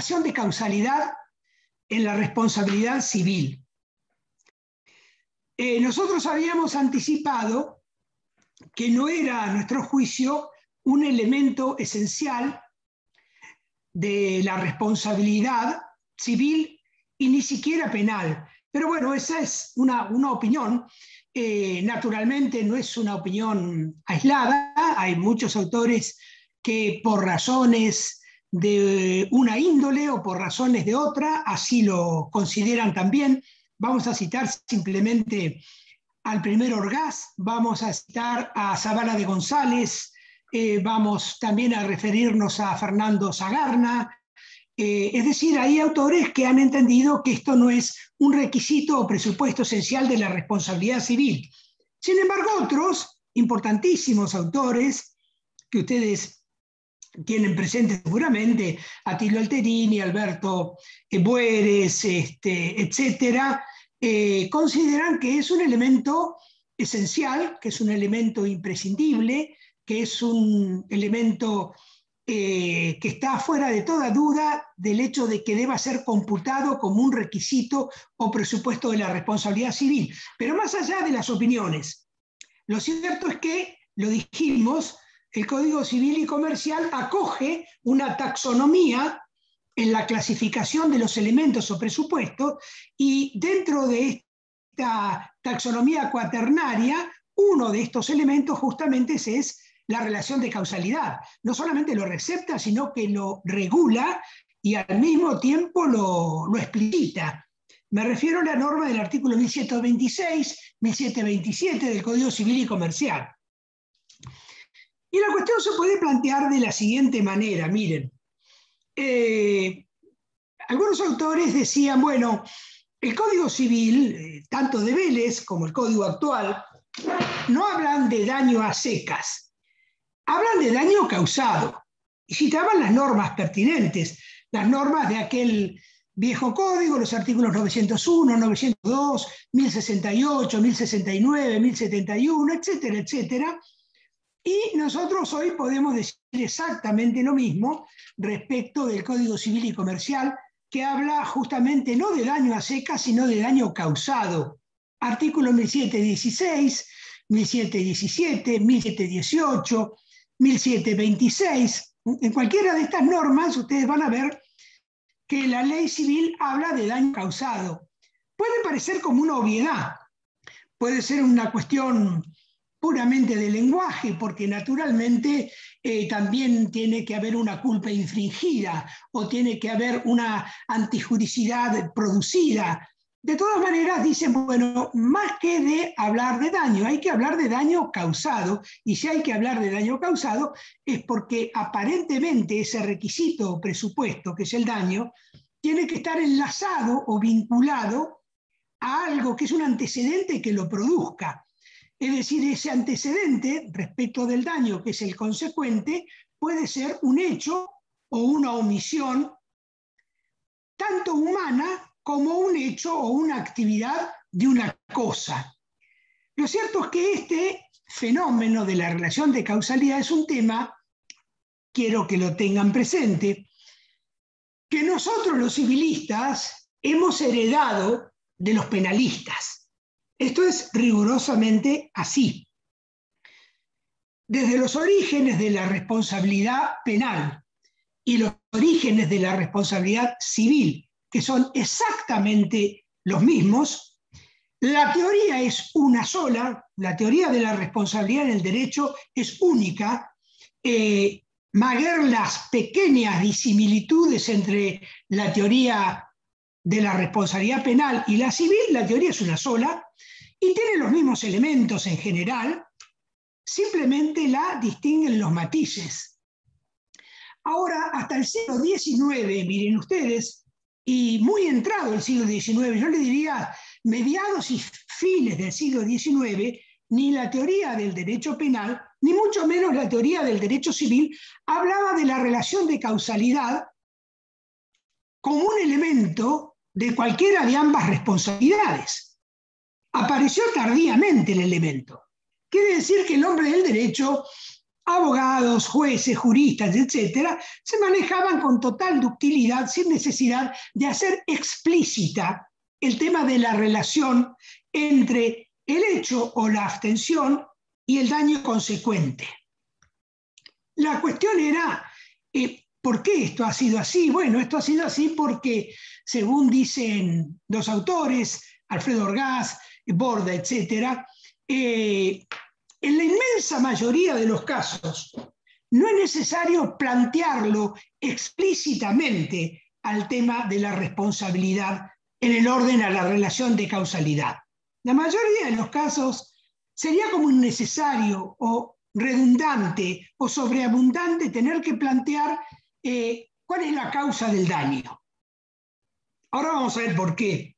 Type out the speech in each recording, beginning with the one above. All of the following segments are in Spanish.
relación de causalidad en la responsabilidad civil. Nosotros habíamos anticipado que no era, a nuestro juicio, un elemento esencial de la responsabilidad civil y ni siquiera penal. Pero bueno, esa es una opinión. Naturalmente no es una opinión aislada. Hay muchos autores que por razones de una índole o por razones de otra así lo consideran también. Vamos a citar simplemente al primer Orgaz, vamos a citar a Zavala de González, vamos también a referirnos a Fernando Sagarna. Es decir, hay autores que han entendido que esto no es un requisito o presupuesto esencial de la responsabilidad civil. Sin embargo, otros importantísimos autores que ustedes tienen presentes seguramente, Attilio Alterini, Alberto Bueres, etcétera, consideran que es un elemento esencial, que es un elemento imprescindible, que es un elemento que está fuera de toda duda del hecho de que deba ser computado como un requisito o presupuesto de la responsabilidad civil. Pero más allá de las opiniones, lo cierto es que, lo dijimos, el Código Civil y Comercial acoge una taxonomía en la clasificación de los elementos o presupuestos, y dentro de esta taxonomía cuaternaria, uno de estos elementos justamente es la relación de causalidad. No solamente lo recepta, sino que lo regula y al mismo tiempo lo explicita. Me refiero a la norma del artículo 1726, 1727 del Código Civil y Comercial. Y la cuestión se puede plantear de la siguiente manera, miren. Algunos autores decían, bueno, el Código Civil, tanto de Vélez como el Código actual, no hablan de daño a secas, hablan de daño causado. Y citaban las normas pertinentes, las normas de aquel viejo código, los artículos 901, 902, 1068, 1069, 1071, etcétera, etcétera. Y nosotros hoy podemos decir exactamente lo mismo respecto del Código Civil y Comercial, que habla justamente no de daño a secas, sino de daño causado. Artículos 1716, 1717, 1718, 1726. En cualquiera de estas normas ustedes van a ver que la ley civil habla de daño causado. Puede parecer como una obviedad, puede ser una cuestión puramente de lenguaje, porque naturalmente también tiene que haber una culpa infringida o tiene que haber una antijuricidad producida. De todas maneras, dicen, bueno, más que de hablar de daño, hay que hablar de daño causado, y si hay que hablar de daño causado es porque aparentemente ese requisito o presupuesto, que es el daño, tiene que estar enlazado o vinculado a algo que es un antecedente que lo produzca. Es decir, ese antecedente respecto del daño, que es el consecuente, puede ser un hecho o una omisión, tanto humana como un hecho o una actividad de una cosa. Lo cierto es que este fenómeno de la relación de causalidad es un tema, quiero que lo tengan presente, que nosotros los civilistas hemos heredado de los penalistas. Esto es rigurosamente así. Desde los orígenes de la responsabilidad penal y los orígenes de la responsabilidad civil, que son exactamente los mismos, la teoría es una sola, la teoría de la responsabilidad en el derecho es única. Maguer las pequeñas disimilitudes entre la teoría de la responsabilidad penal y la civil, la teoría es una sola y tiene los mismos elementos en general, simplemente la distinguen los matices. Ahora, hasta el siglo XIX, miren ustedes, y muy entrado el siglo XIX, yo le diría mediados y fines del siglo XIX, ni la teoría del derecho penal, ni mucho menos la teoría del derecho civil, hablaba de la relación de causalidad como un elemento de cualquiera de ambas responsabilidades. Apareció tardíamente el elemento. Quiere decir que el hombre del derecho abogados, jueces, juristas, etcétera, se manejaban con total ductilidad, sin necesidad de hacer explícita el tema de la relación entre el hecho o la abstención y el daño consecuente. La cuestión era, ¿por qué esto ha sido así? Bueno, esto ha sido así porque, según dicen los autores, Alfredo Orgaz, Borda, etcétera, en la inmensa mayoría de los casos no es necesario plantearlo explícitamente al tema de la responsabilidad en el orden a la relación de causalidad. La mayoría de los casos sería como innecesario o redundante o sobreabundante tener que plantear cuál es la causa del daño. Ahora vamos a ver por qué.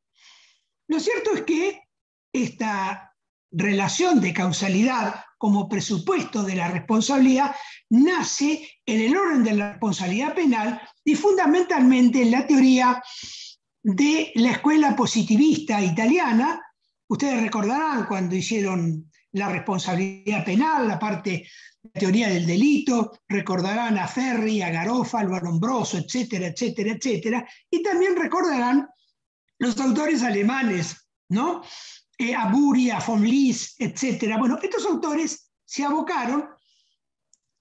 Lo cierto es que esta relación de causalidad como presupuesto de la responsabilidad nace en el orden de la responsabilidad penal y fundamentalmente en la teoría de la escuela positivista italiana. Ustedes recordarán cuando hicieron la responsabilidad penal, la parte de la teoría del delito, recordarán a Ferri, a Garofalo, a Lombroso, etcétera, etcétera, etcétera, y también recordarán los autores alemanes, ¿no? A Bury, a von Lis, etc. Bueno, estos autores se abocaron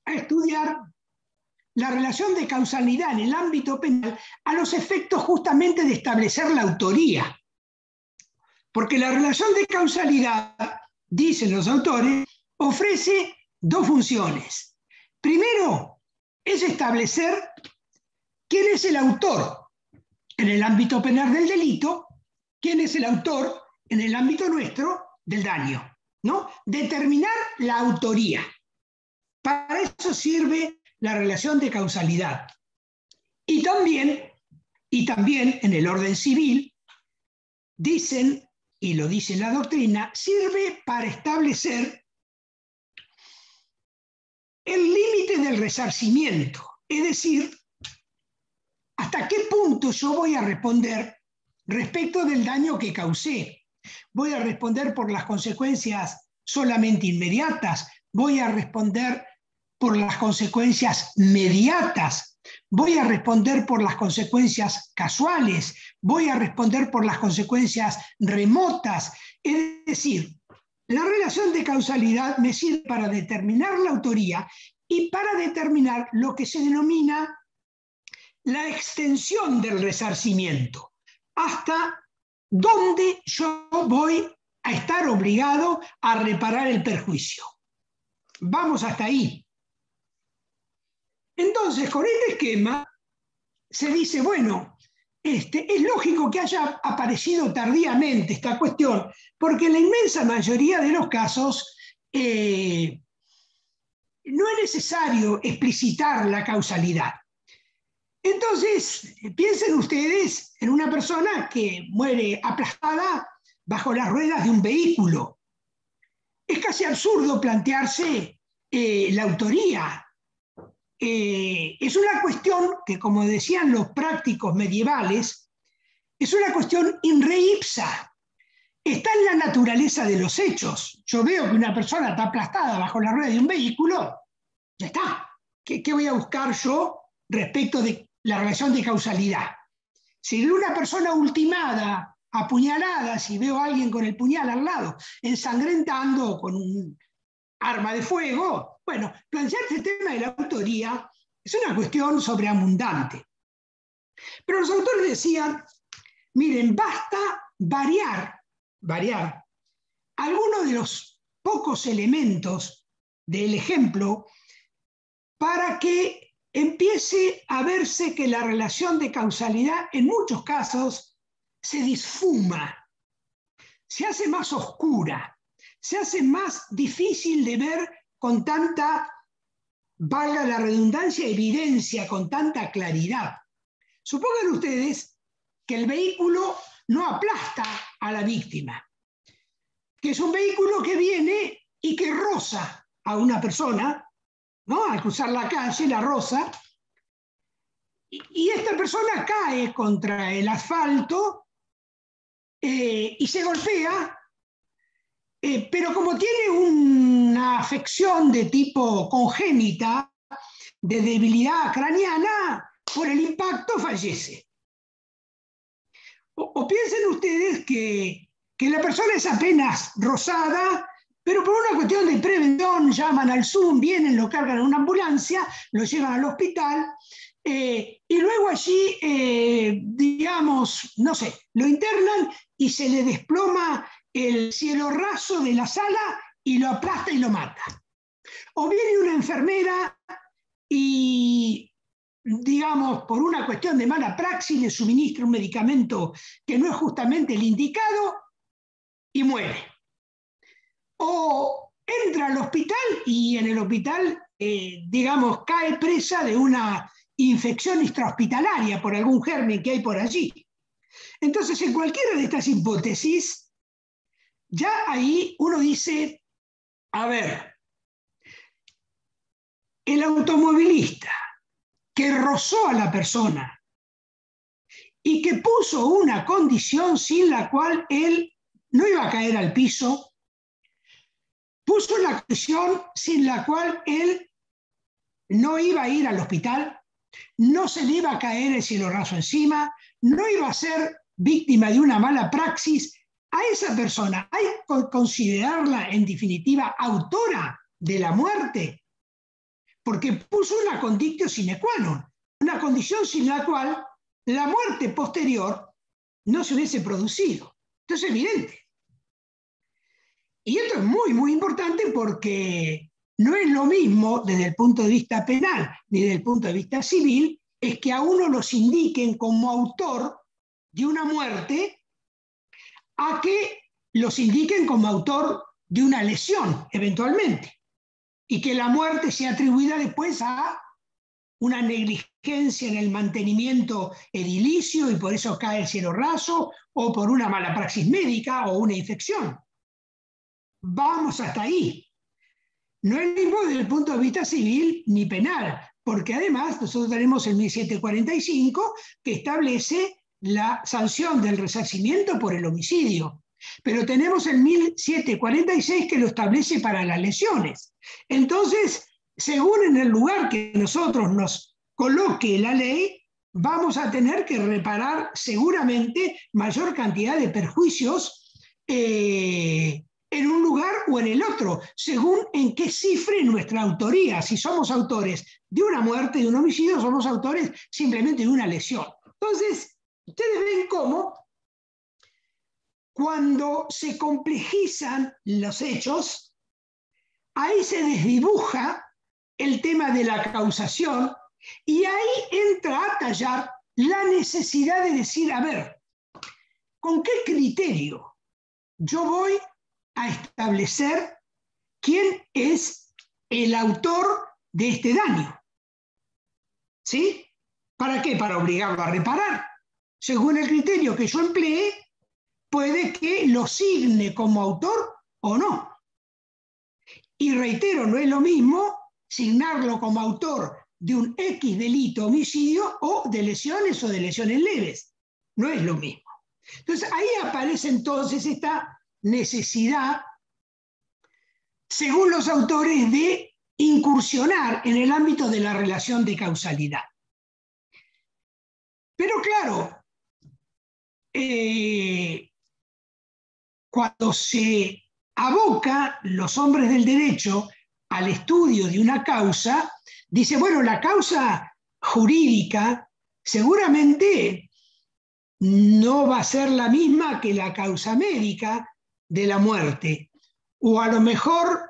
a estudiar la relación de causalidad en el ámbito penal a los efectos justamente de establecer la autoría. Porque la relación de causalidad, dicen los autores, ofrece dos funciones. Primero, es establecer quién es el autor en el ámbito penal del delito, quién es el autor en el ámbito nuestro del daño, ¿no? Determinar la autoría. Para eso sirve la relación de causalidad. Y también en el orden civil, dicen, y lo dice la doctrina, sirve para establecer el límite del resarcimiento, es decir, hasta qué punto yo voy a responder respecto del daño que causé. Voy a responder por las consecuencias solamente inmediatas, voy a responder por las consecuencias mediatas, voy a responder por las consecuencias casuales, voy a responder por las consecuencias remotas. Es decir, la relación de causalidad me sirve para determinar la autoría y para determinar lo que se denomina la extensión del resarcimiento, hasta dónde yo voy a estar obligado a reparar el perjuicio. Vamos hasta ahí. Entonces, con este esquema se dice, bueno, es lógico que haya aparecido tardíamente esta cuestión, porque en la inmensa mayoría de los casos no es necesario explicitar la causalidad. Entonces, piensen ustedes en una persona que muere aplastada bajo las ruedas de un vehículo. Es casi absurdo plantearse la autoría. Es una cuestión que, como decían los prácticos medievales, es una cuestión in re ipsa. Está en la naturaleza de los hechos. Yo veo que una persona está aplastada bajo la rueda de un vehículo, ya está. ¿Qué voy a buscar yo respecto de la relación de causalidad? Si veo una persona ultimada, apuñalada, si veo a alguien con el puñal al lado, ensangrentando con un arma de fuego, bueno, plantearse el tema de la autoría es una cuestión sobreabundante. Pero los autores decían, miren, basta variar algunos de los pocos elementos del ejemplo para que empiece a verse que la relación de causalidad en muchos casos se disfuma, se hace más oscura, se hace más difícil de ver con tanta, valga la redundancia, evidencia, con tanta claridad. Supongan ustedes que el vehículo no aplasta a la víctima, que es un vehículo que viene y que roza a una persona, ¿no? Al cruzar la calle, la roza, y esta persona cae contra el asfalto y se golpea, pero como tiene una afección de tipo congénita, de debilidad craneana, por el impacto fallece. O piensen ustedes que la persona es apenas rozada, pero por una cuestión de prevención llaman al Zoom, vienen, lo cargan en una ambulancia, lo llevan al hospital, y luego allí, digamos, no sé, lo internan y se le desploma el cielo raso de la sala y lo aplasta y lo mata. O viene una enfermera y, digamos, por una cuestión de mala praxis, le suministra un medicamento que no es justamente el indicado y muere. O entra al hospital y en el hospital, digamos, cae presa de una infección extrahospitalaria por algún germen que hay por allí. Entonces, en cualquiera de estas hipótesis, ya ahí uno dice, a ver, el automovilista que rozó a la persona y que puso una condición sin la cual él no iba a caer al piso, puso una condición sin la cual él no iba a ir al hospital, no se le iba a caer el cielo raso encima, no iba a ser víctima de una mala praxis. A esa persona hay que considerarla en definitiva autora de la muerte, porque puso una condictio sine qua non, una condición sin la cual la muerte posterior no se hubiese producido. Esto es evidente. Y esto es muy, muy importante porque no es lo mismo desde el punto de vista penal ni desde el punto de vista civil, es que a uno los indiquen como autor de una muerte a que los indiquen como autor de una lesión, eventualmente, y que la muerte sea atribuida después a una negligencia en el mantenimiento edilicio y por eso cae el cielo raso, o por una mala praxis médica o una infección. Vamos hasta ahí. No es lo mismo desde el punto de vista civil ni penal, porque además nosotros tenemos el 1745 que establece la sanción del resarcimiento por el homicidio, pero tenemos el 1746 que lo establece para las lesiones. Entonces, según en el lugar que nosotros nos coloque la ley, vamos a tener que reparar seguramente mayor cantidad de perjuicios en un lugar o en el otro, según en qué cifre nuestra autoría. Si somos autores de una muerte, de un homicidio, somos autores simplemente de una lesión. Entonces, ustedes ven cómo cuando se complejizan los hechos, ahí se desdibuja el tema de la causación y ahí entra a tallar la necesidad de decir, a ver, ¿con qué criterio yo voy a establecer quién es el autor de este daño? ¿Sí? ¿Para qué? Para obligarlo a reparar. Según el criterio que yo emplee, puede que lo signe como autor o no. Y reitero, no es lo mismo signarlo como autor de un X delito, homicidio, o de lesiones leves. No es lo mismo. Entonces, ahí aparece entonces esta necesidad, según los autores, de incursionar en el ámbito de la relación de causalidad. Pero claro, cuando se aboca los hombres del derecho al estudio de una causa, dice, bueno, la causa jurídica seguramente no va a ser la misma que la causa médica de la muerte, o a lo mejor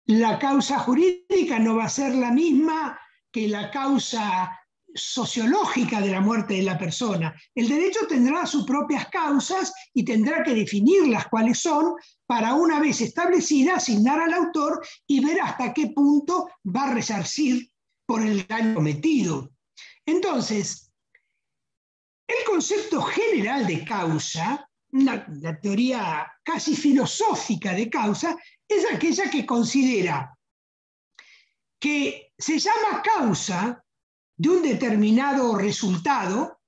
la causa jurídica no va a ser la misma que la causa sociológica de la muerte de la persona. El derecho tendrá sus propias causas y tendrá que definirlas cuáles son para, una vez establecida, asignar al autor y ver hasta qué punto va a resarcir por el daño cometido. Entonces, el concepto general de causa, una teoría casi filosófica de causa, es aquella que considera que se llama causa de un determinado resultado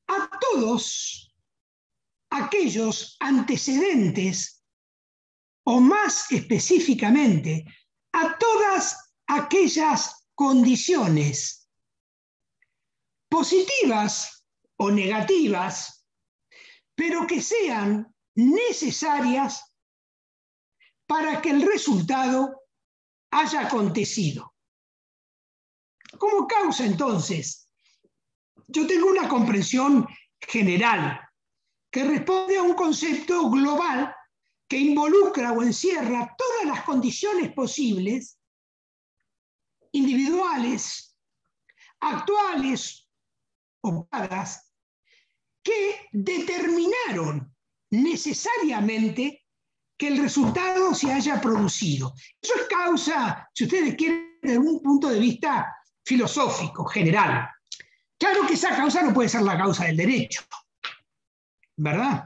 a todos aquellos antecedentes o más específicamente, a todas aquellas condiciones positivas o negativas, pero que sean necesarias para que el resultado haya acontecido. Como causa, entonces, yo tengo una comprensión general que responde a un concepto global que involucra o encierra todas las condiciones posibles, individuales, actuales o pasadas, que determinaron necesariamente que el resultado se haya producido. Eso es causa, si ustedes quieren, desde un punto de vista filosófico, general. Claro que esa causa no puede ser la causa del derecho, ¿verdad?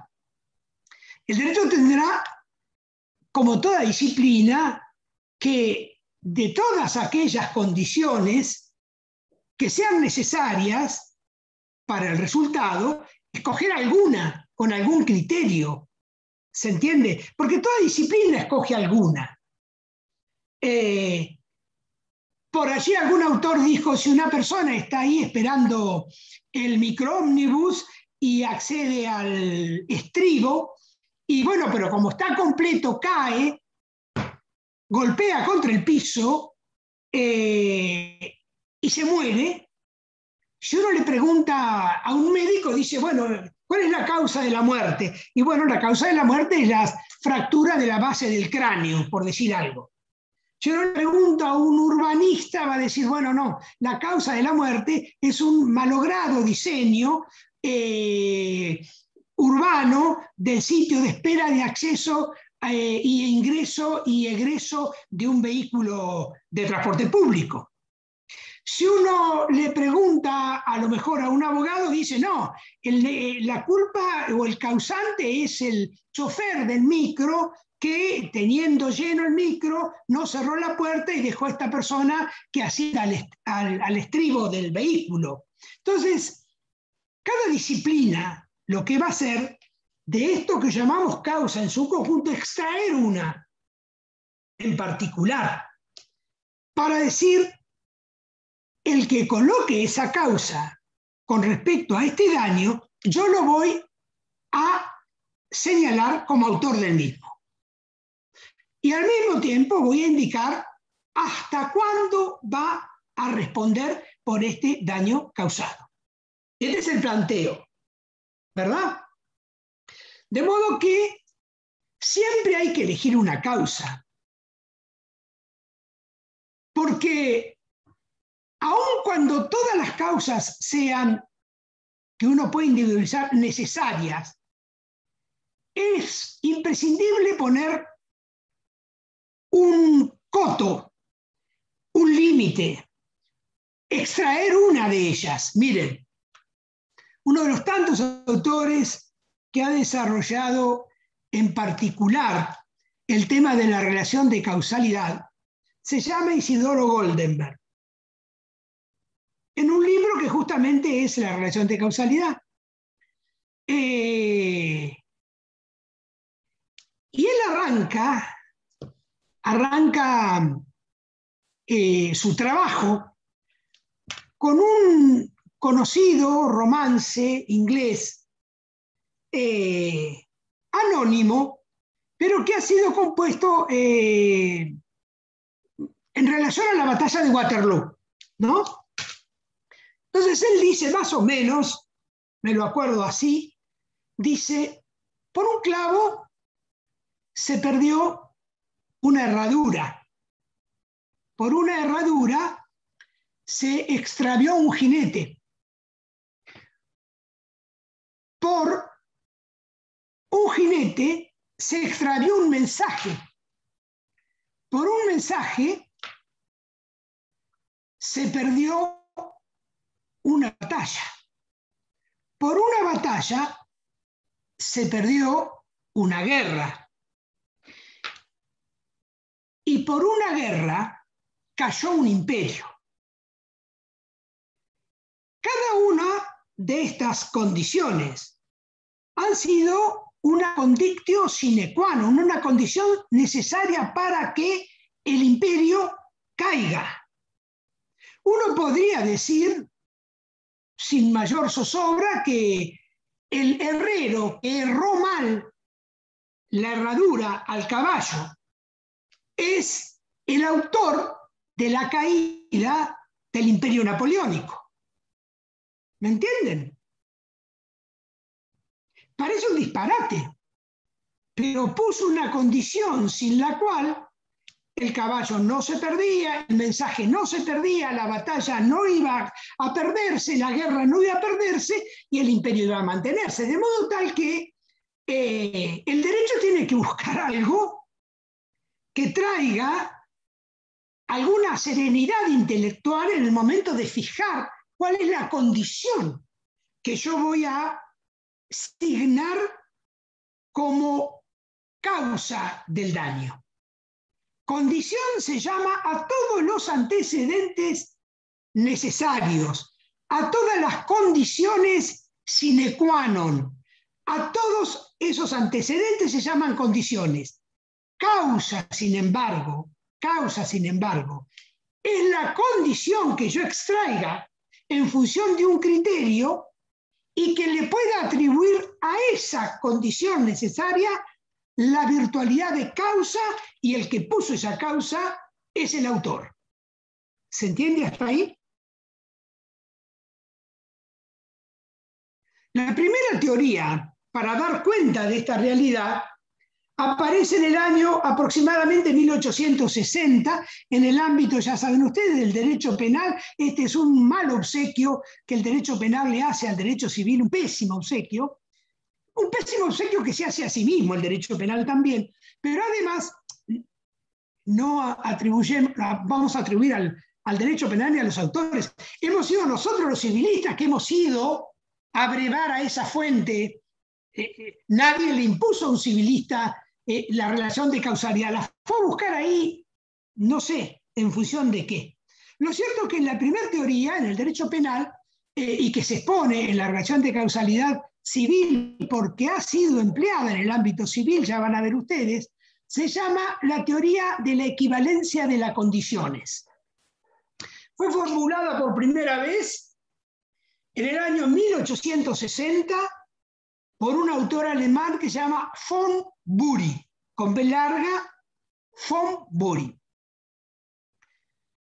El derecho tendrá, como toda disciplina, que de todas aquellas condiciones que sean necesarias para el resultado, escoger alguna con algún criterio. ¿Se entiende? Porque toda disciplina escoge alguna. Por allí algún autor dijo, si una persona está ahí esperando el microómnibus y accede al estribo, y bueno, pero como está completo, cae, golpea contra el piso y se muere. Si uno le pregunta a un médico, dice, bueno, ¿cuál es la causa de la muerte? Y bueno, la causa de la muerte es la fractura de la base del cráneo, por decir algo. Si uno le pregunta a un urbanista, va a decir, bueno, no, la causa de la muerte es un malogrado diseño urbano del sitio de espera de acceso y ingreso y egreso de un vehículo de transporte público. Si uno le pregunta a lo mejor a un abogado, dice, no, la culpa o el causante es el chofer del micro que, teniendo lleno el micro, no cerró la puerta y dejó a esta persona que ascienda al estribo del vehículo. Entonces, cada disciplina lo que va a hacer de esto que llamamos causa en su conjunto, extraer una en particular para decir, el que coloque esa causa con respecto a este daño, yo lo voy a señalar como autor del mismo. Y al mismo tiempo voy a indicar hasta cuándo va a responder por este daño causado. Este es el planteo, ¿verdad? De modo que siempre hay que elegir una causa, porque aun cuando todas las causas sean, que uno puede individualizar, necesarias, es imprescindible poner un coto, un límite, extraer una de ellas. Miren, uno de los tantos autores que ha desarrollado en particular el tema de la relación de causalidad se llama Isidoro Goldenberg, en un libro que justamente es la relación de causalidad. Y él arranca su trabajo con un conocido romance inglés anónimo, pero que ha sido compuesto en relación a la batalla de Waterloo, ¿no? Entonces él dice, más o menos, me lo acuerdo así, dice, por un clavo se perdió una herradura. Por una herradura se extravió un jinete. Por un jinete se extravió un mensaje. Por un mensaje se perdió una batalla. Por una batalla se perdió una guerra. Y por una guerra cayó un imperio. Cada una de estas condiciones han sido una condictio sine qua non, una condición necesaria para que el imperio caiga. Uno podría decir, sin mayor zozobra, que el herrero que erró mal la herradura al caballo es el autor de la caída del imperio napoleónico. ¿Me entienden? Parece un disparate, pero puso una condición sin la cual el caballo no se perdía, el mensaje no se perdía, la batalla no iba a perderse, la guerra no iba a perderse y el imperio iba a mantenerse. De modo tal que el derecho tiene que buscar algo que traiga alguna serenidad intelectual en el momento de fijar cuál es la condición que yo voy a asignar como causa del daño. Condición se llama a todos los antecedentes necesarios, a todas las condiciones sine qua non. A todos esos antecedentes se llaman condiciones. Causa, sin embargo, es la condición que yo extraiga en función de un criterio y que le pueda atribuir a esa condición necesaria la virtualidad de causa, y el que puso esa causa es el autor. ¿Se entiende hasta ahí? La primera teoría para dar cuenta de esta realidad aparece en el año aproximadamente 1860 en el ámbito, ya saben ustedes, del derecho penal. Este es un mal obsequio que el derecho penal le hace al derecho civil, un pésimo obsequio que se hace a sí mismo el derecho penal también, pero además vamos a atribuir al derecho penal y a los autores. Hemos sido nosotros los civilistas que hemos ido a brevar a esa fuente. Nadie le impuso a un civilista la relación de causalidad, la fue a buscar ahí, no sé, en función de qué. Lo cierto es que en la primera teoría, en el derecho penal, y que se expone en la relación de causalidad civil porque ha sido empleada en el ámbito civil, ya van a ver ustedes, se llama la teoría de la equivalencia de las condiciones. Fue formulada por primera vez en el año 1860 por un autor alemán que se llama von Bury, con B larga, von Bury.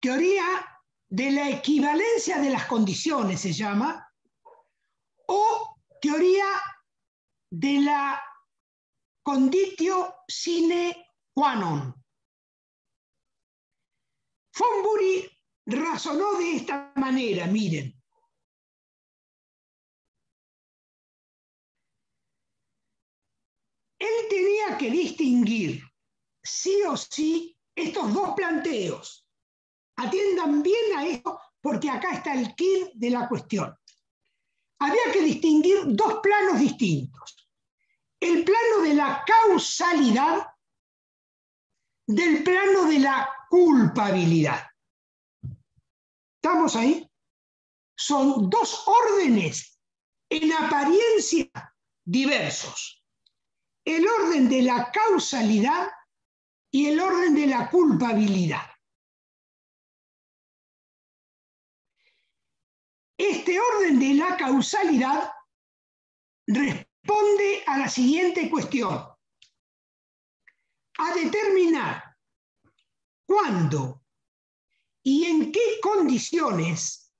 Teoría de la equivalencia de las condiciones se llama, o teoría de la conditio sine qua non. Von Bury razonó de esta manera, miren. Él tenía que distinguir, sí o sí, estos dos planteos. Atiendan bien a esto, porque acá está el quid de la cuestión. Había que distinguir dos planos distintos. El plano de la causalidad del plano de la culpabilidad. ¿Estamos ahí? Son dos órdenes en apariencia diversos. El orden de la causalidad y el orden de la culpabilidad. Este orden de la causalidad responde a la siguiente cuestión: a determinar cuándo y en qué condiciones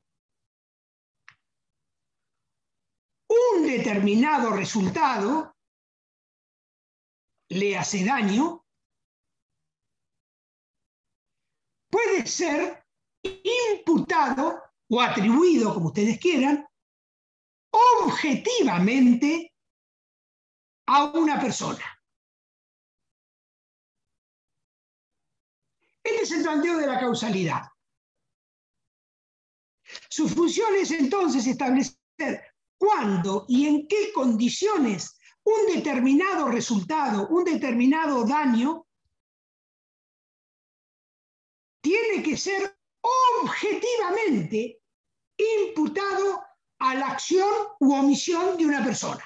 un determinado resultado le hace daño, puede ser imputado o atribuido, como ustedes quieran, objetivamente a una persona. Este es el planteo de la causalidad. Su función es entonces establecer cuándo y en qué condiciones un determinado resultado, un determinado daño, tiene que ser objetivamente imputado a la acción u omisión de una persona.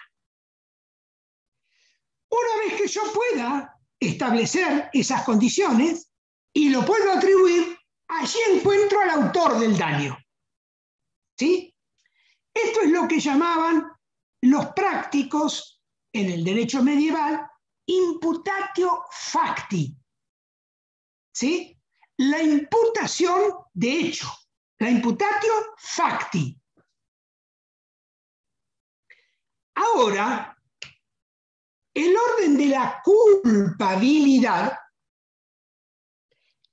Una vez que yo pueda establecer esas condiciones y lo puedo atribuir, allí encuentro al autor del daño. ¿Sí? Esto es lo que llamaban los prácticos en el derecho medieval imputatio facti. ¿Sí? La imputación de hecho, la imputatio facti. Ahora, el orden de la culpabilidad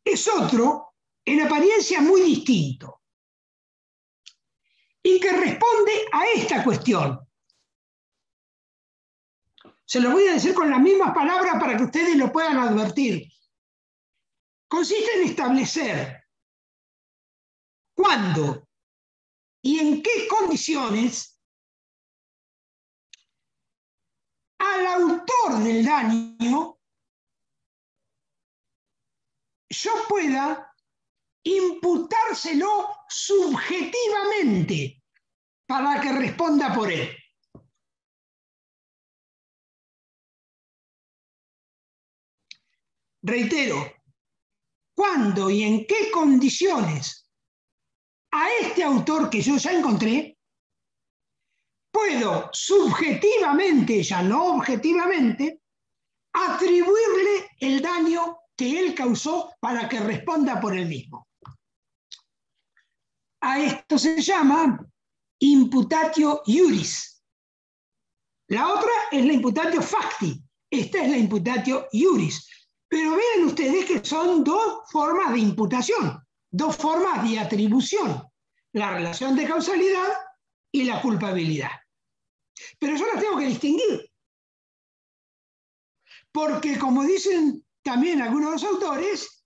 es otro, en apariencia muy distinto, y que responde a esta cuestión. Se lo voy a decir con las mismas palabras para que ustedes lo puedan advertir. Consiste en establecer cuándo y en qué condiciones al autor del daño yo pueda imputárselo subjetivamente para que responda por él. Reitero, ¿cuándo y en qué condiciones a este autor que yo ya encontré puedo subjetivamente, ya no objetivamente, atribuirle el daño que él causó para que responda por él mismo? A esto se llama imputatio iuris. La otra es la imputatio facti. Esta es la imputatio iuris. Pero vean ustedes que son dos formas de imputación, dos formas de atribución. La relación de causalidad y la culpabilidad. Pero yo las tengo que distinguir. Porque, como dicen también algunos autores,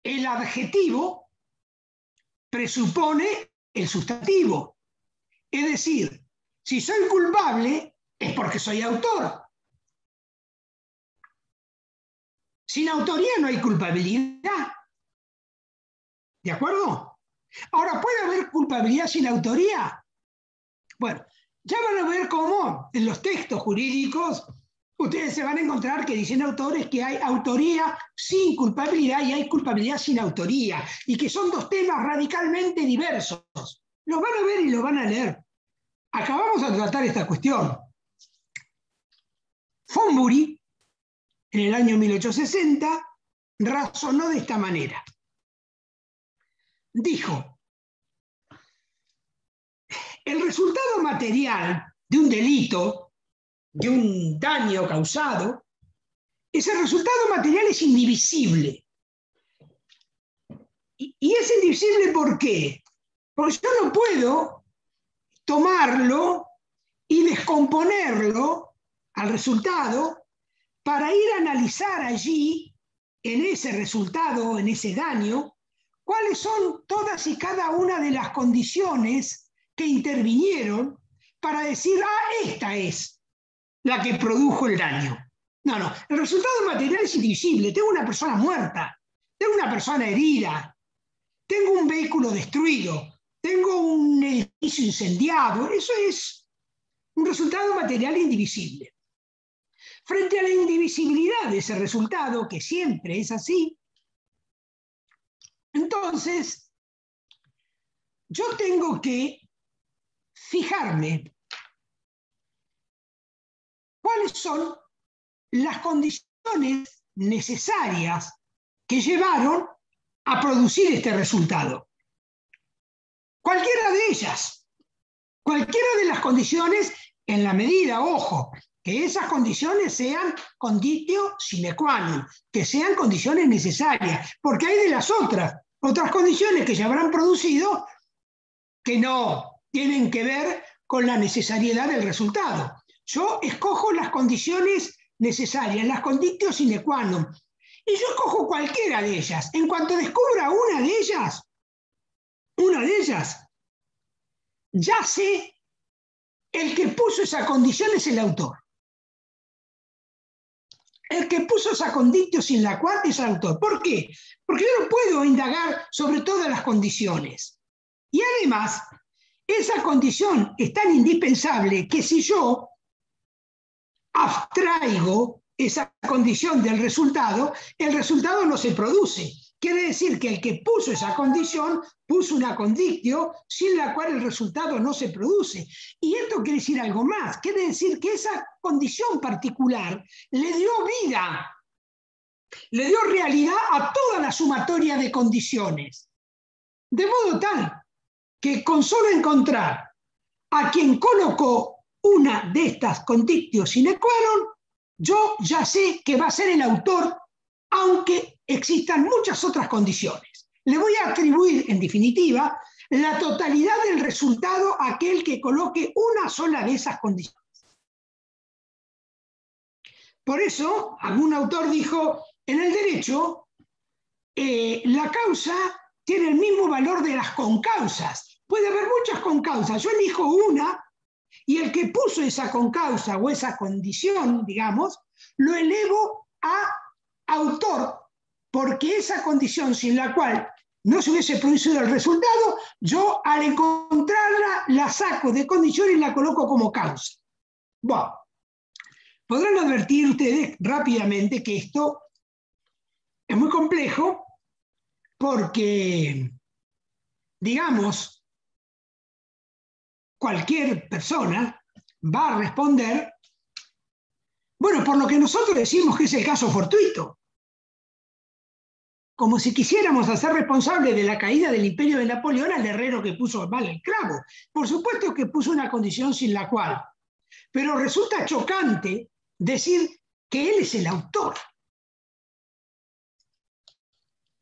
el adjetivo presupone el sustantivo. Es decir, si soy culpable es porque soy autor. Sin autoría no hay culpabilidad. ¿De acuerdo? Ahora, ¿puede haber culpabilidad sin autoría? Bueno, ya van a ver cómo en los textos jurídicos ustedes se van a encontrar que dicen autores que hay autoría sin culpabilidad y hay culpabilidad sin autoría, y que son dos temas radicalmente diversos. Los van a ver y los van a leer. Acabamos de tratar esta cuestión. Fonbury, en el año 1860, razonó de esta manera. Dijo: el resultado material de un delito, de un daño causado, ese resultado material es indivisible. ¿Y es indivisible por qué? Porque yo no puedo tomarlo y descomponerlo al resultado para ir a analizar allí, en ese resultado, en ese daño, cuáles son todas y cada una de las condiciones que intervinieron para decir, esta es la que produjo el daño. No, el resultado material es indivisible. Tengo una persona muerta, tengo una persona herida, tengo un vehículo destruido, tengo un edificio incendiado. Eso es un resultado material indivisible. Frente a la indivisibilidad de ese resultado, que siempre es así, entonces yo tengo que fijarme cuáles son las condiciones necesarias que llevaron a producir este resultado. Cualquiera de ellas, cualquiera de las condiciones, en la medida, ojo, que esas condiciones sean conditio sine qua non, que sean condiciones necesarias, porque hay de las otras condiciones que se habrán producido que no tienen que ver con la necesariedad del resultado. Yo escojo las condiciones necesarias, las conditio sine qua non, y yo escojo cualquiera de ellas. En cuanto descubra una de ellas, ya sé, el que puso esa condición es el autor. El que puso esa conditio sin la cual es el autor. ¿Por qué? Porque yo no puedo indagar sobre todas las condiciones. Y además, esa condición es tan indispensable que si yo abstraigo esa condición del resultado, el resultado no se produce. Quiere decir que el que puso esa condición puso una condictio sin la cual el resultado no se produce. Y esto quiere decir algo más. Quiere decir que esa condición particular le dio vida, le dio realidad a toda la sumatoria de condiciones. De modo tal que con solo encontrar a quien colocó una de estas condictio sine qua non, yo ya sé que va a ser el autor, aunque existan muchas otras condiciones. Le voy a atribuir, en definitiva, la totalidad del resultado a aquel que coloque una sola de esas condiciones. Por eso, algún autor dijo, en el derecho, la causa tiene el mismo valor de las concausas. Puede haber muchas concausas, yo elijo una, y el que puso esa concausa o esa condición, digamos, lo elevo a autor, porque esa condición sin la cual no se hubiese producido el resultado, yo al encontrarla la saco de condición y la coloco como causa. Bueno, podrán advertir ustedes rápidamente que esto es muy complejo porque, digamos, cualquier persona va a responder, bueno, por lo que nosotros decimos que es el caso fortuito, como si quisiéramos hacer responsable de la caída del imperio de Napoleón al herrero que puso mal el clavo. Por supuesto que puso una condición sin la cual, pero resulta chocante decir que él es el autor.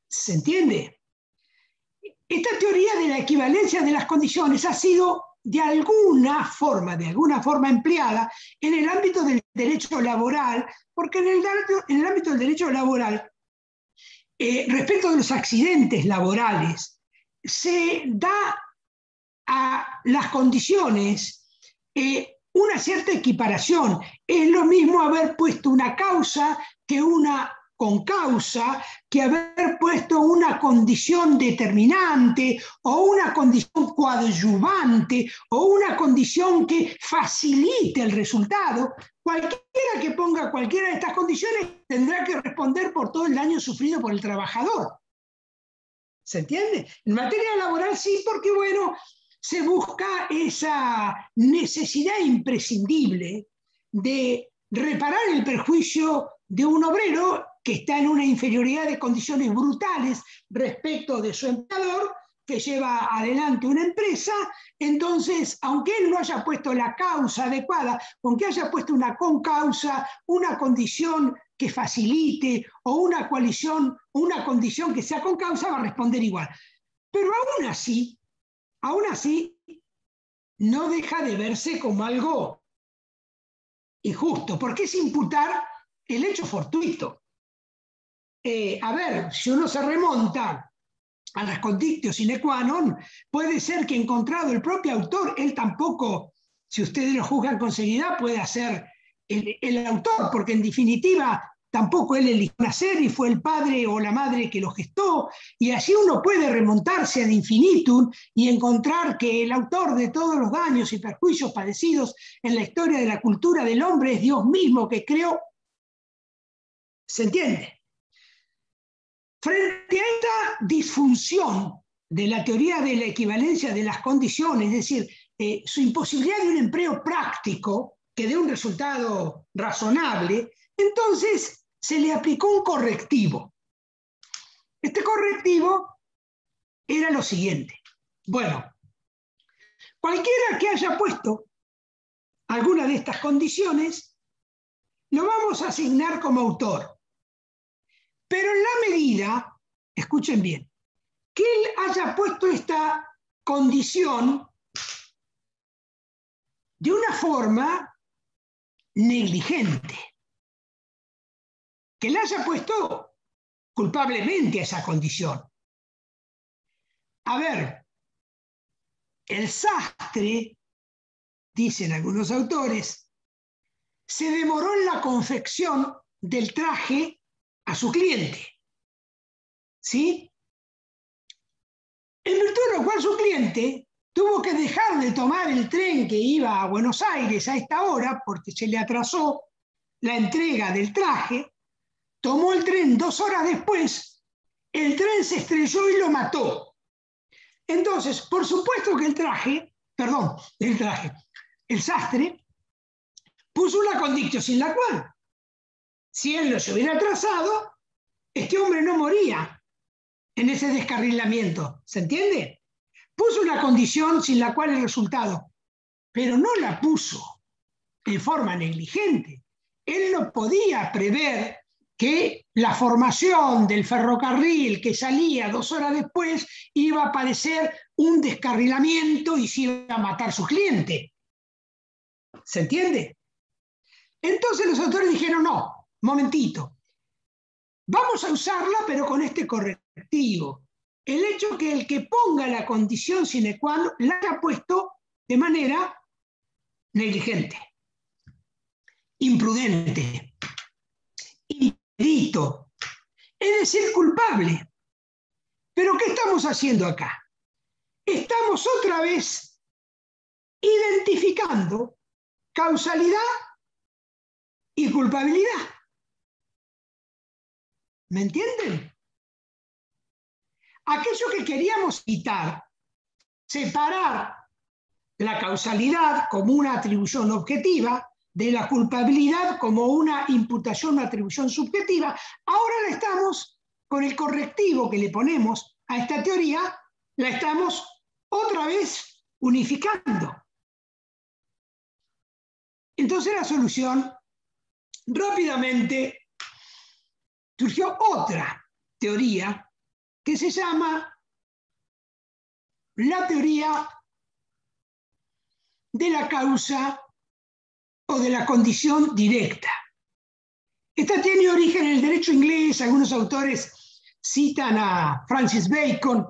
¿Se entiende? Esta teoría de la equivalencia de las condiciones ha sido de alguna forma empleada en el ámbito del derecho laboral, porque en el ámbito del derecho laboral, respecto de los accidentes laborales, se da a las condiciones una cierta equiparación. Es lo mismo haber puesto una causa que una concausa, que haber puesto una condición determinante o una condición coadyuvante o una condición que facilite el resultado. Cualquiera que ponga cualquiera de estas condiciones tendrá que responder por todo el daño sufrido por el trabajador. ¿Se entiende? En materia laboral sí, porque bueno, se busca esa necesidad imprescindible de reparar el perjuicio de un obrero que está en una inferioridad de condiciones brutales respecto de su empleador, que lleva adelante una empresa. Entonces, aunque él no haya puesto la causa adecuada, aunque haya puesto una concausa, una condición que facilite o una coalición, una condición que sea concausa, va a responder igual. Pero aún así, no deja de verse como algo injusto, porque es imputar el hecho fortuito. A ver, si uno se remonta a las condictio sine qua non, puede ser que encontrado el propio autor, él tampoco, si ustedes lo juzgan con seriedad, puede ser el autor, porque en definitiva tampoco él eligió nacer y fue el padre o la madre que lo gestó, y así uno puede remontarse ad infinitum y encontrar que el autor de todos los daños y perjuicios padecidos en la historia de la cultura del hombre es Dios mismo que creó. ¿Se entiende? Frente a esta disfunción de la teoría de la equivalencia de las condiciones, es decir, su imposibilidad de un empleo práctico que dé un resultado razonable, entonces se le aplicó un correctivo. Este correctivo era lo siguiente. Bueno, cualquiera que haya puesto alguna de estas condiciones, lo vamos a asignar como autor. Pero en la medida, escuchen bien, que él haya puesto esta condición de una forma negligente, que le haya puesto culpablemente a esa condición. A ver, el sastre, dicen algunos autores, se demoró en la confección del traje a su cliente, ¿sí? En virtud de lo cual su cliente tuvo que dejar de tomar el tren que iba a Buenos Aires a esta hora porque se le atrasó la entrega del traje, tomó el tren 2 horas después, el tren se estrelló y lo mató. Entonces, por supuesto que el sastre puso una condición sin la cual, si él no se hubiera atrasado, este hombre no moría en ese descarrilamiento. ¿Se entiende? Puso una condición sin la cual el resultado, pero no la puso en forma negligente. Él no podía prever que la formación del ferrocarril que salía 2 horas después iba a aparecer un descarrilamiento y se iba a matar su cliente. ¿Se entiende? Entonces los autores dijeron, no, momentito, vamos a usarla pero con este correctivo. El hecho que el que ponga la condición sine qua non la haya puesto de manera negligente, imprudente, impedito, es decir, culpable. ¿Pero qué estamos haciendo acá? Estamos otra vez identificando causalidad y culpabilidad. ¿Me entienden? Aquello que queríamos evitar, separar la causalidad como una atribución objetiva de la culpabilidad como una imputación, una atribución subjetiva, ahora la estamos, con el correctivo que le ponemos a esta teoría, la estamos otra vez unificando. Entonces la solución, rápidamente, surgió otra teoría que se llama la teoría de la causa o de la condición directa. Esta tiene origen en el derecho inglés. Algunos autores citan a Francis Bacon,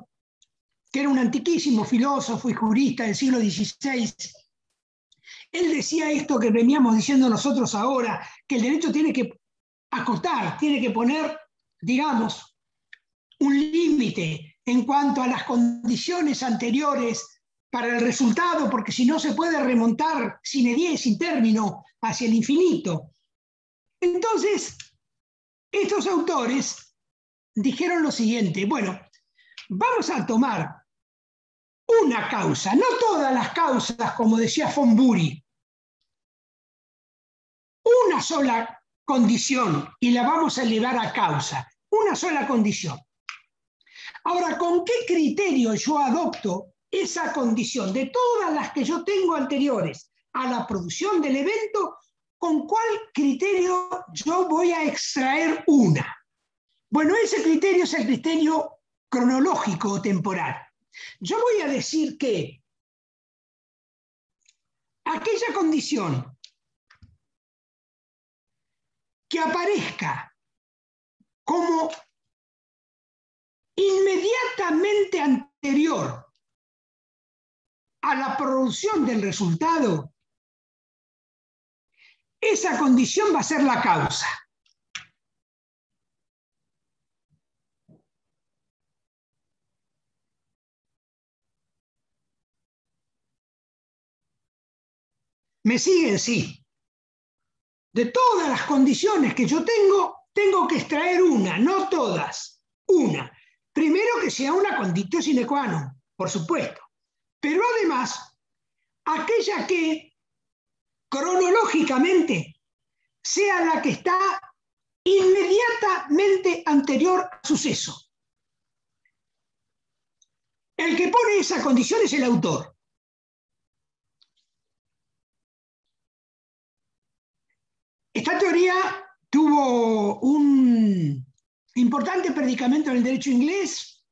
que era un antiquísimo filósofo y jurista del siglo XVI. Él decía esto que veníamos diciendo nosotros ahora, que el derecho tiene que acotar, tiene que poner, digamos, un límite en cuanto a las condiciones anteriores para el resultado, porque si no se puede remontar sine die, sin término, hacia el infinito. Entonces, estos autores dijeron lo siguiente, bueno, vamos a tomar una causa, no todas las causas, como decía von Bury, una sola condición y la vamos a elevar a causa, una sola condición. Ahora, ¿con qué criterio yo adopto esa condición? De todas las que yo tengo anteriores a la producción del evento, ¿con cuál criterio yo voy a extraer una? Bueno, ese criterio es el criterio cronológico o temporal. Yo voy a decir que aquella condición que aparezca como inmediatamente anterior a la producción del resultado, esa condición va a ser la causa. ¿Me siguen? Sí. De todas las condiciones que yo tengo que extraer una, no todas, una. Primero que sea una condición sine qua non, por supuesto. Pero además, aquella que cronológicamente sea la que está inmediatamente anterior al suceso. El que pone esa condición es el autor. Esta teoría tuvo un importante predicamento en el derecho inglés,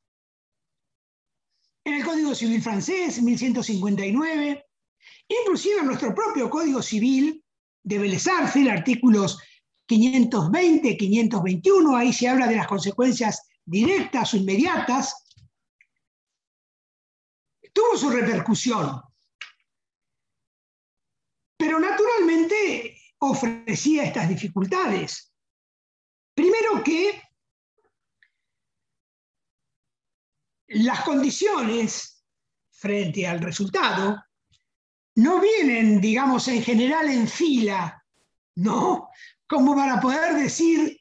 en el Código Civil francés, 1159, inclusive en nuestro propio Código Civil de Vélez Sarsfield, artículos 520, 521, ahí se habla de las consecuencias directas o inmediatas. Tuvo su repercusión, pero naturalmente ofrecía estas dificultades. Primero que las condiciones frente al resultado no vienen, digamos, en general en fila, ¿no? como para poder decir,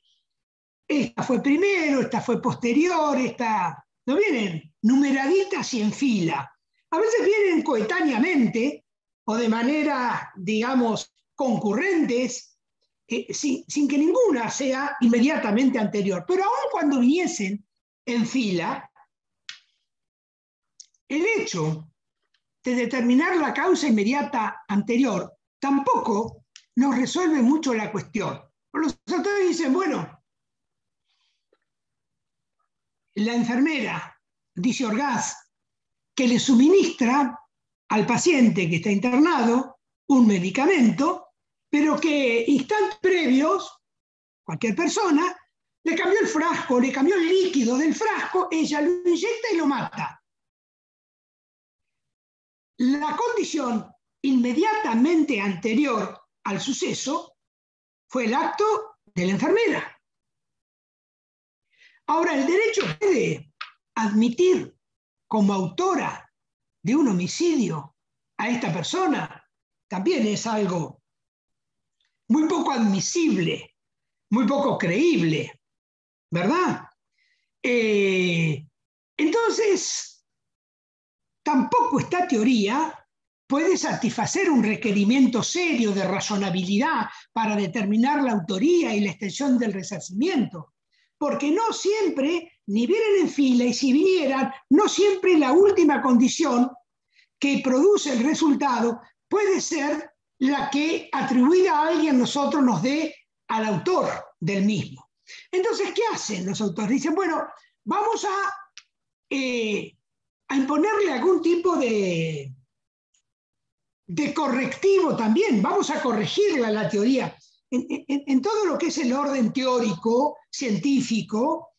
esta fue primero, esta fue posterior, esta... No vienen numeraditas y en fila. A veces vienen coetáneamente o de manera, digamos, concurrentes, sin que ninguna sea inmediatamente anterior. Pero aun cuando viniesen en fila, el hecho de determinar la causa inmediata anterior tampoco nos resuelve mucho la cuestión. Los autores dicen, bueno, la enfermera, dice Orgaz, que le suministra al paciente que está internado un medicamento, pero que instantes previos, cualquier persona, le cambió el frasco, le cambió el líquido del frasco, ella lo inyecta y lo mata. La condición inmediatamente anterior al suceso fue el acto de la enfermera. Ahora, el derecho puede admitir como autora de un homicidio a esta persona, también es algo muy poco admisible, muy poco creíble, ¿verdad? Entonces, tampoco esta teoría puede satisfacer un requerimiento serio de razonabilidad para determinar la autoría y la extensión del resarcimiento, porque no siempre, ni vienen en fila, y si vinieran, no siempre la última condición que produce el resultado puede ser la que atribuida a alguien nosotros nos dé al autor del mismo. Entonces, ¿qué hacen los autores? Dicen, bueno, vamos a imponerle algún tipo de correctivo también, vamos a corregirla la teoría. En todo lo que es el orden teórico, científico,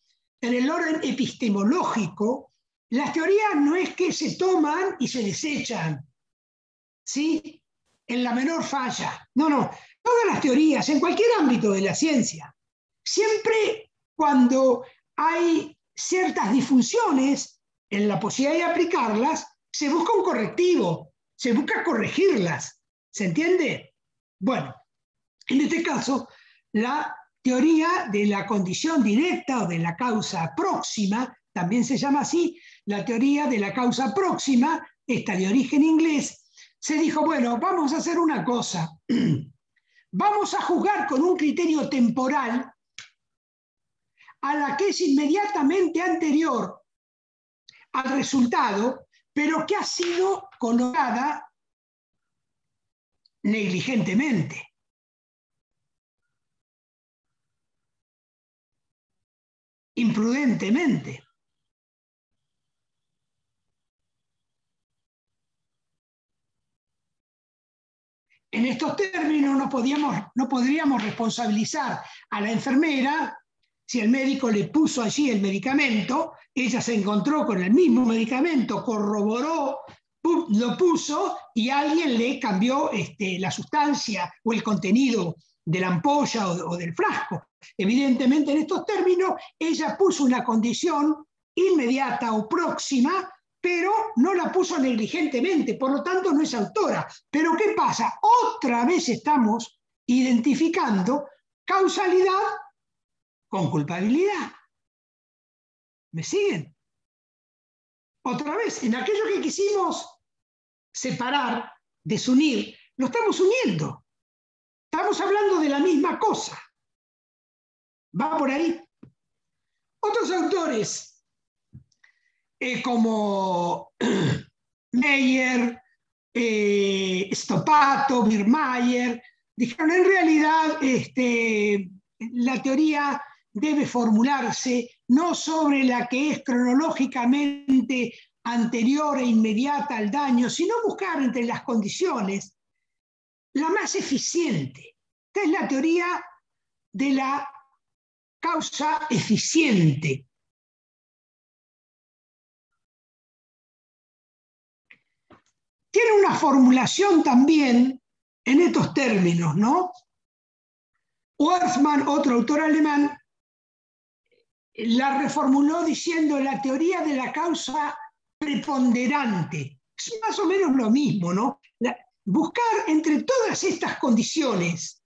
en el orden epistemológico, las teorías no es que se toman y se desechan, ¿sí? En la menor falla. No, no. Todas las teorías, en cualquier ámbito de la ciencia, siempre cuando hay ciertas disfunciones en la posibilidad de aplicarlas, se busca un correctivo, se busca corregirlas. ¿Se entiende? Bueno, en este caso, la teoría de la condición directa o de la causa próxima, también se llama así, la teoría de la causa próxima, esta de origen inglés, se dijo, bueno, vamos a hacer una cosa, vamos a jugar con un criterio temporal a la que es inmediatamente anterior al resultado, pero que ha sido colocada negligentemente. Imprudentemente. En estos términos no podríamos responsabilizar a la enfermera si el médico le puso allí el medicamento, ella se encontró con el mismo medicamento, corroboró, lo puso y alguien le cambió la sustancia o el contenido de la ampolla o del frasco. Evidentemente, en estos términos, ella puso una condición inmediata o próxima, pero no la puso negligentemente, por lo tanto no es autora. Pero ¿qué pasa? Otra vez estamos identificando causalidad con culpabilidad. ¿Me siguen? Otra vez, en aquello que quisimos separar, desunir, lo estamos uniendo. Estamos hablando de la misma cosa. ¿Va por ahí? Otros autores, como Meyer, Stoppato, Birmeier, dijeron, en realidad la teoría debe formularse no sobre la que es cronológicamente anterior e inmediata al daño, sino buscar entre las condiciones la más eficiente. Esta es la teoría de la causa eficiente. Tiene una formulación también en estos términos, ¿no? Wortmann, otro autor alemán, la reformuló diciendo la teoría de la causa preponderante. Es más o menos lo mismo, ¿no? Buscar entre todas estas condiciones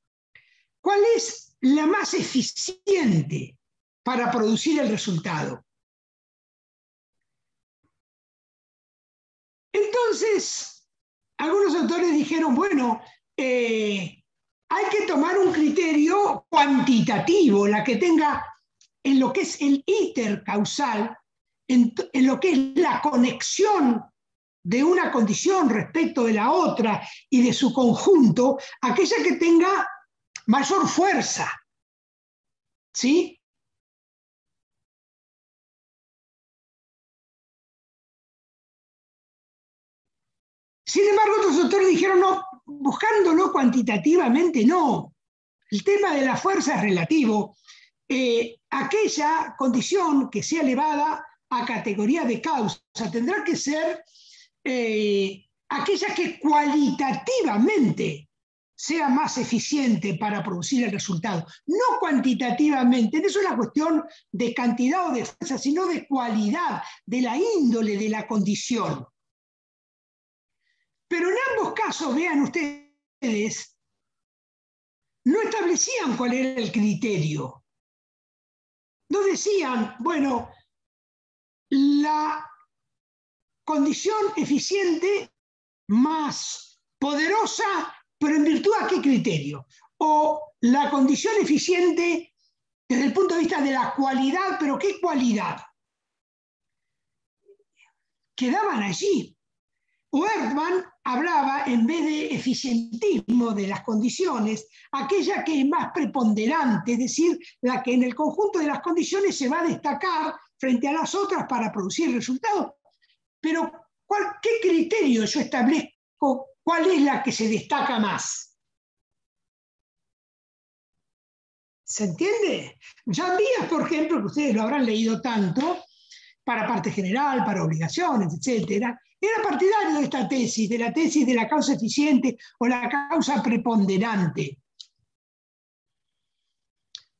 cuál es la más eficiente para producir el resultado. Entonces, algunos autores dijeron, bueno, hay que tomar un criterio cuantitativo, la que tenga en lo que es el intercausal, en lo que es la conexión de una condición respecto de la otra y de su conjunto, aquella que tenga mayor fuerza. ¿Sí? Sin embargo, otros autores dijeron, no, buscándolo cuantitativamente, no. El tema de la fuerza es relativo. Aquella condición que sea elevada a categoría de causa tendrá que ser aquella que cualitativamente sea más eficiente para producir el resultado, no cuantitativamente. No es una cuestión de cantidad o de fuerza, sino de cualidad, de la índole de la condición. Pero en ambos casos, vean ustedes, no establecían cuál era el criterio. No decían, bueno, la condición eficiente más poderosa, pero en virtud a qué criterio. O la condición eficiente desde el punto de vista de la cualidad, pero ¿qué cualidad? Quedaban allí. Wertmann hablaba, en vez de eficientismo de las condiciones, aquella que es más preponderante, es decir, la que en el conjunto de las condiciones se va a destacar frente a las otras para producir resultados. Pero, ¿qué criterio yo establezco? ¿Cuál es la que se destaca más? ¿Se entiende? Jean Vías, por ejemplo, que ustedes lo habrán leído tanto, para parte general, para obligaciones, etcétera, era partidario de esta tesis, de la tesis de la causa eficiente o la causa preponderante.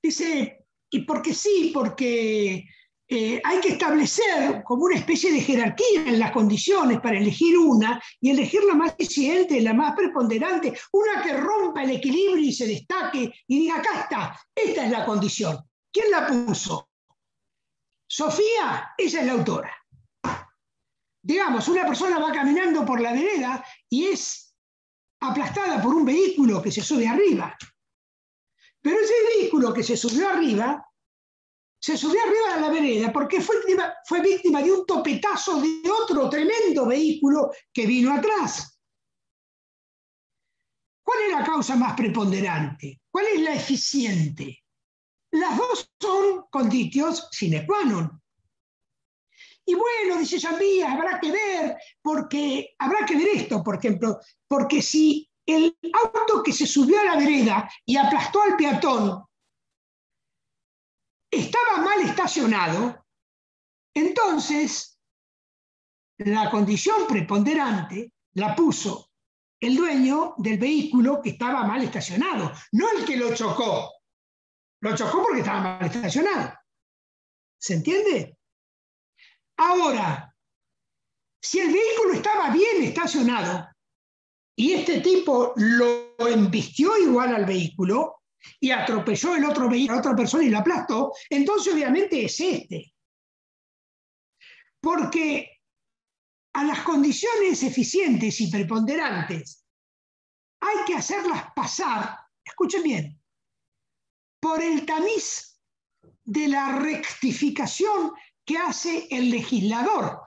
Dice, y porque sí, porque hay que establecer como una especie de jerarquía en las condiciones para elegir una y elegir la más eficiente, la más preponderante, una que rompa el equilibrio y se destaque y diga, acá está, esta es la condición. ¿Quién la puso? Sofía, ella es la autora. Digamos, una persona va caminando por la vereda y es aplastada por un vehículo que se sube arriba. Pero ese vehículo que se subió arriba a la vereda porque fue víctima de un topetazo de otro tremendo vehículo que vino atrás. ¿Cuál es la causa más preponderante? ¿Cuál es la eficiente? Las dos son conditio sine qua non. Y bueno, dice Jean Vías, habrá que ver esto, por ejemplo, porque si el auto que se subió a la vereda y aplastó al peatón estaba mal estacionado, entonces la condición preponderante la puso el dueño del vehículo que estaba mal estacionado, no el que lo chocó. Lo chocó porque estaba mal estacionado. ¿Se entiende? Ahora, si el vehículo estaba bien estacionado y este tipo lo embistió igual al vehículo y atropelló el otro vehículo a otra persona y lo aplastó, entonces obviamente es este. Porque a las condiciones eficientes y preponderantes hay que hacerlas pasar, escuchen bien, por el tamiz de la rectificación que hace el legislador.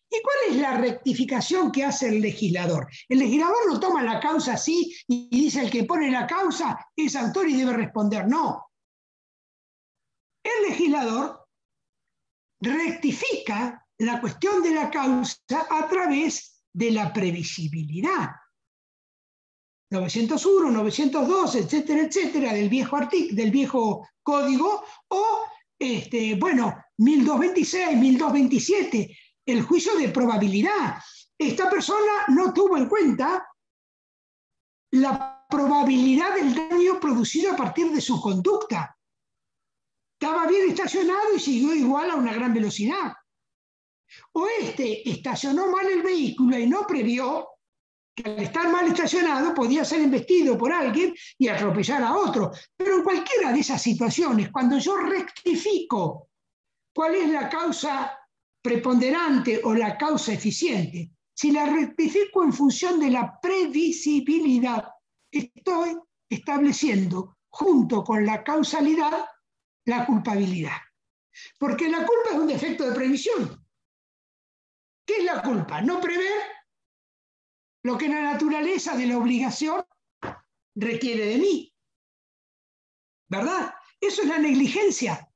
¿Y cuál es la rectificación que hace el legislador? El legislador no toma la causa así y dice el que pone la causa es autor y debe responder. No. El legislador rectifica la cuestión de la causa a través de la previsibilidad. 901, 902, etcétera, etcétera, del viejo código, o 1226, 1227, el juicio de probabilidad. Esta persona no tuvo en cuenta la probabilidad del daño producido a partir de su conducta. Estaba bien estacionado y siguió igual a una gran velocidad. O estacionó mal el vehículo y no previó que al estar mal estacionado podía ser embestido por alguien y atropellar a otro. Pero en cualquiera de esas situaciones, cuando yo rectifico cuál es la causa preponderante o la causa eficiente, si la rectifico en función de la previsibilidad, estoy estableciendo junto con la causalidad la culpabilidad. Porque la culpa es un defecto de previsión. ¿Qué es la culpa? No prever lo que la naturaleza de la obligación requiere de mí. ¿Verdad? Eso es la negligencia.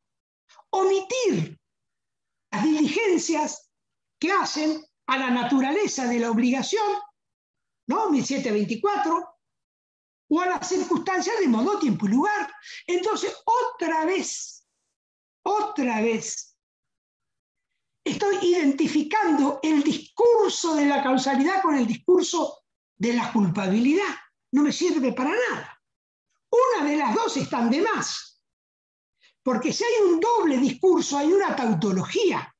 Omitir las diligencias que hacen a la naturaleza de la obligación, ¿no? 1724, o a las circunstancias de modo, tiempo y lugar. Entonces, otra vez, estoy identificando el discurso de la causalidad con el discurso de la culpabilidad. No me sirve para nada. Una de las dos están de más. Porque si hay un doble discurso, hay una tautología.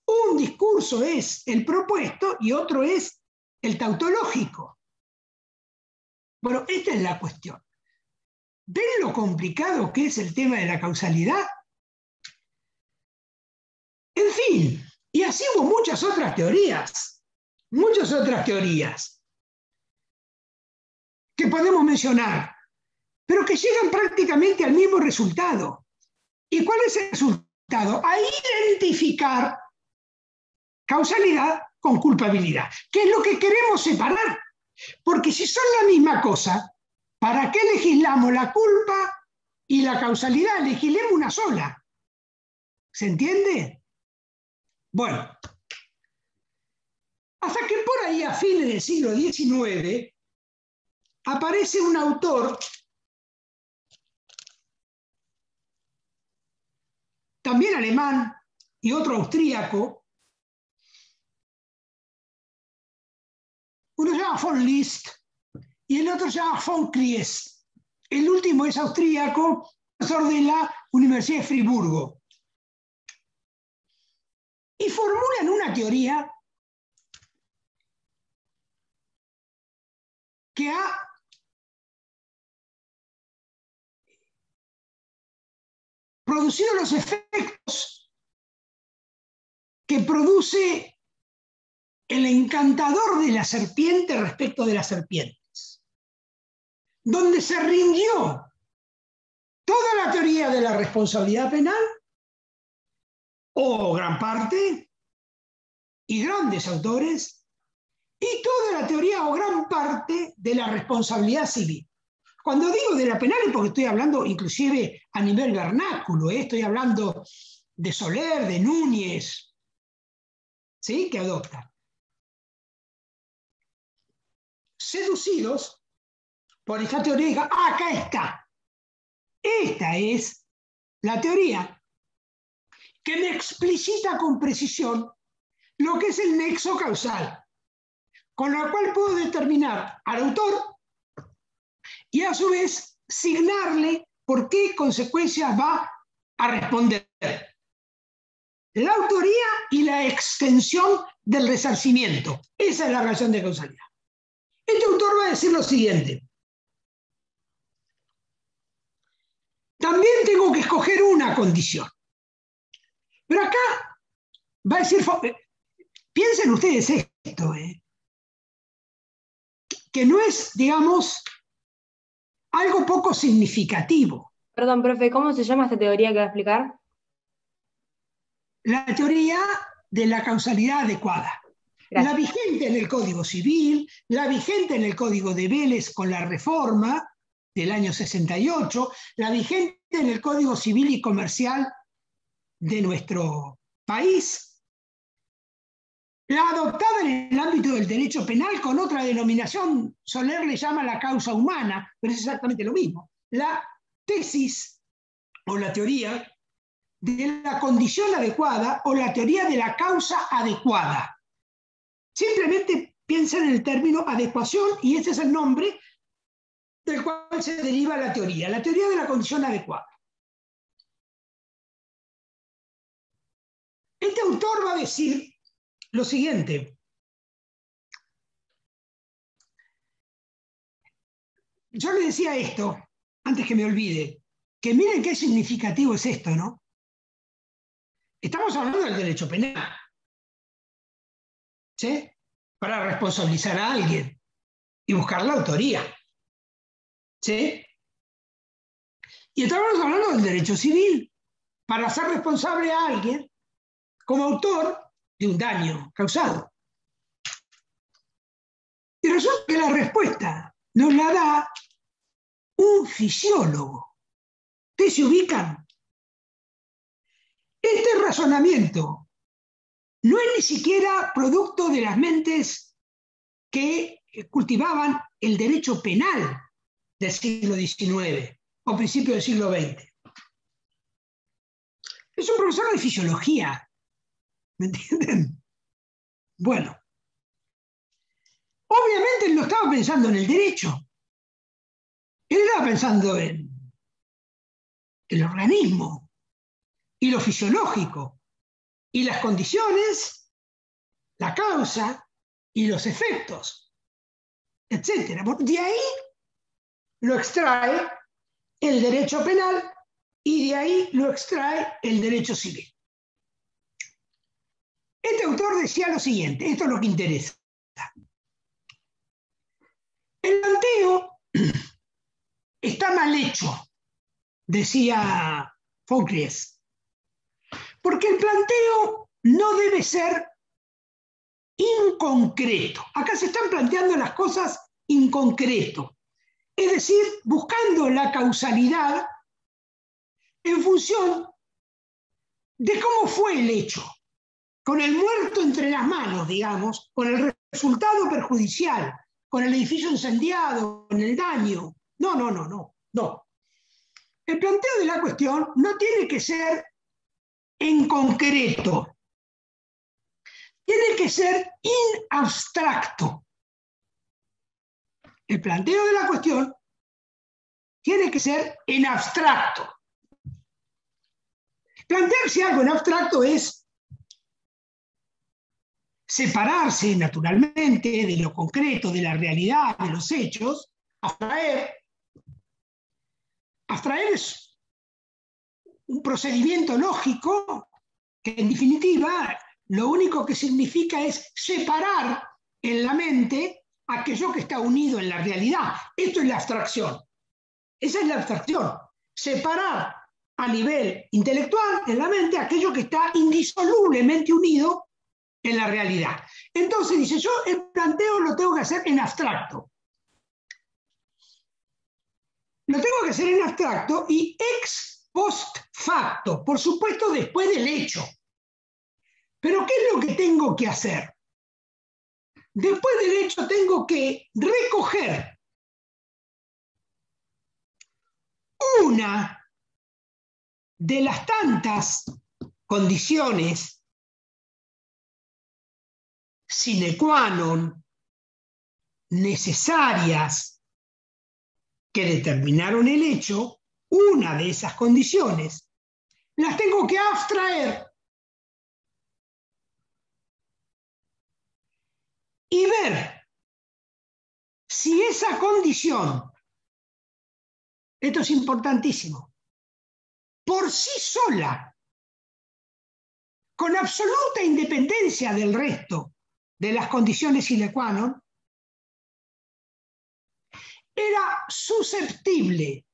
Un discurso es el propuesto y otro es el tautológico. Bueno, esta es la cuestión. ¿Ven lo complicado que es el tema de la causalidad? En fin, y así hubo muchas otras teorías que podemos mencionar, pero que llegan prácticamente al mismo resultado. ¿Y cuál es el resultado? A identificar causalidad con culpabilidad, que es lo que queremos separar. Porque si son la misma cosa, ¿para qué legislamos la culpa y la causalidad? Legislemos una sola. ¿Se entiende? Bueno, hasta que por ahí a fines del siglo XIX aparece un autor también alemán y otro austríaco. Uno se llama von Liszt y el otro se llama von Kries. El último es austríaco, profesor de la Universidad de Friburgo. Y formulan una teoría que ha producido los efectos que produce el encantador de la serpiente respecto de las serpientes, donde se rindió toda la teoría de la responsabilidad penal, o gran parte, y grandes autores, y toda la teoría o gran parte de la responsabilidad civil. Cuando digo de la penal es porque estoy hablando inclusive a nivel vernáculo, estoy hablando de Soler, de Núñez, ¿sí? Que adoptan. Seducidos por esta teoría, acá está. Esta es la teoría que me explicita con precisión lo que es el nexo causal, con lo cual puedo determinar al autor y a su vez signarle por qué consecuencias va a responder. La autoría y la extensión del resarcimiento. Esa es la relación de causalidad. Este autor va a decir lo siguiente. También tengo que escoger una condición. Pero acá va a decir, piensen ustedes esto, que no es, digamos, algo poco significativo. Perdón, profe, ¿cómo se llama esta teoría que va a explicar? La teoría de la causalidad adecuada. Gracias. La vigente en el Código Civil, la vigente en el Código de Vélez con la reforma del año 68, la vigente en el Código Civil y Comercial de nuestro país, la adoptada en el ámbito del derecho penal con otra denominación, Soler le llama la causa humana, pero es exactamente lo mismo. La tesis o la teoría de la condición adecuada o la teoría de la causa adecuada. Simplemente piensen en el término adecuación y ese es el nombre del cual se deriva la teoría de la condición adecuada. Este autor va a decir lo siguiente. yo le decía esto, antes que me olvide, que miren qué significativo es esto, ¿no? Estamos hablando del derecho penal, ¿sí? Para responsabilizar a alguien y buscar la autoría, ¿sí? Y estamos hablando del derecho civil, para hacer responsable a alguien como autor de un daño causado. Y resulta que la respuesta nos la da un fisiólogo. ¿Ustedes se ubican? Este razonamiento no es ni siquiera producto de las mentes que cultivaban el derecho penal del siglo XIX o principios del siglo XX. Es un profesor de fisiología, ¿me entienden? Bueno, obviamente él no estaba pensando en el derecho, él estaba pensando en el organismo y lo fisiológico y las condiciones, la causa y los efectos, etc. De ahí lo extrae el derecho penal y de ahí lo extrae el derecho civil. Este autor decía lo siguiente, esto es lo que interesa. El planteo está mal hecho, decía Fouclies, porque el planteo no debe ser inconcreto. Acá se están planteando las cosas inconcreto, es decir, buscando la causalidad en función de cómo fue el hecho, con el muerto entre las manos, digamos, con el resultado perjudicial, con el edificio incendiado, con el daño. No. El planteo de la cuestión no tiene que ser en concreto, tiene que ser in abstracto. El planteo de la cuestión tiene que ser en abstracto. Plantearse algo en abstracto es separarse naturalmente de lo concreto, de la realidad, de los hechos, abstraer. Abstraer es un procedimiento lógico que en definitiva lo único que significa es separar en la mente aquello que está unido en la realidad. Esto es la abstracción. Esa es la abstracción. Separar a nivel intelectual en la mente aquello que está indisolublemente unido en la realidad. Entonces dice, yo el planteo lo tengo que hacer en abstracto. Lo tengo que hacer en abstracto y ex post facto, por supuesto después del hecho. Pero ¿qué es lo que tengo que hacer? Después del hecho tengo que recoger una de las tantas condiciones sine qua non necesarias que determinaron el hecho, una de esas condiciones, las tengo que abstraer y ver si esa condición, esto es importantísimo, por sí sola, con absoluta independencia del resto de las condiciones sine qua non, era susceptible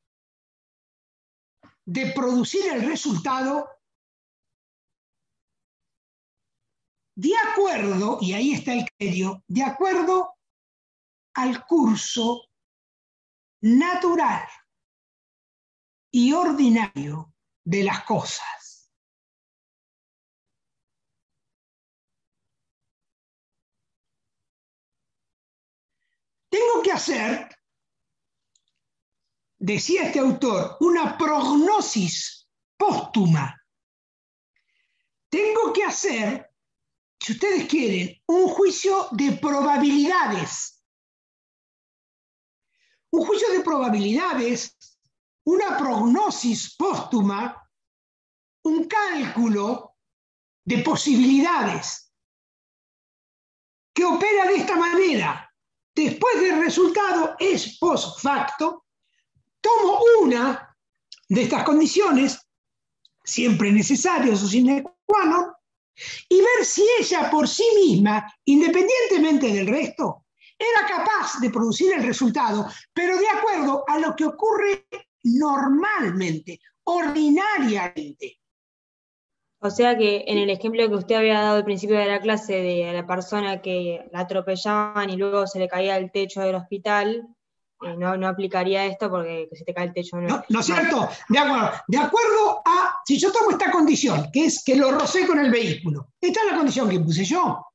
de producir el resultado de acuerdo, y ahí está el criterio, de acuerdo al curso natural y ordinario de las cosas. Tengo que hacer, decía este autor, una prognosis póstuma. Tengo que hacer, si ustedes quieren, un juicio de probabilidades. Un juicio de probabilidades, una prognosis póstuma, un cálculo de posibilidades que opera de esta manera. después del resultado, es post facto, tomo una de estas condiciones, siempre necesarias o sine qua non, y ver si ella por sí misma, independientemente del resto, era capaz de producir el resultado, pero de acuerdo a lo que ocurre normalmente, ordinariamente. O sea que en el ejemplo que usted había dado al principio de la clase de la persona que la atropellaban y luego se le caía el techo del hospital, no aplicaría esto porque si te cae el techo no ¿No es cierto? De acuerdo a, si yo tomo esta condición, que es que lo rocé con el vehículo, esta es la condición que puse yo,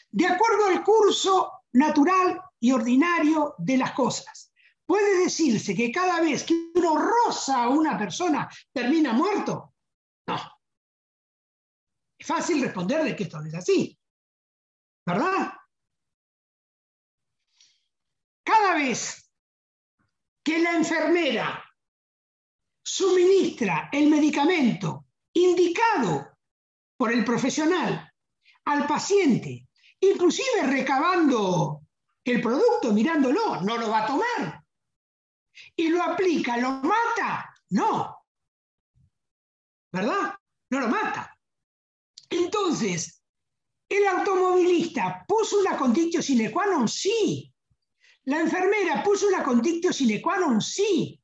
de acuerdo al curso natural y ordinario de las cosas, ¿puede decirse que cada vez que uno roza a una persona termina muerto? No. Es fácil responder de que esto no es así, ¿verdad? Cada vez que la enfermera suministra el medicamento indicado por el profesional al paciente, inclusive recabando el producto, mirándolo, no lo va a tomar. Y lo aplica, ¿lo mata? No. ¿Verdad? No lo mata. Entonces, ¿el automovilista puso una conditio sine qua non? Sí. ¿La enfermera puso una conditio sine qua non? Sí.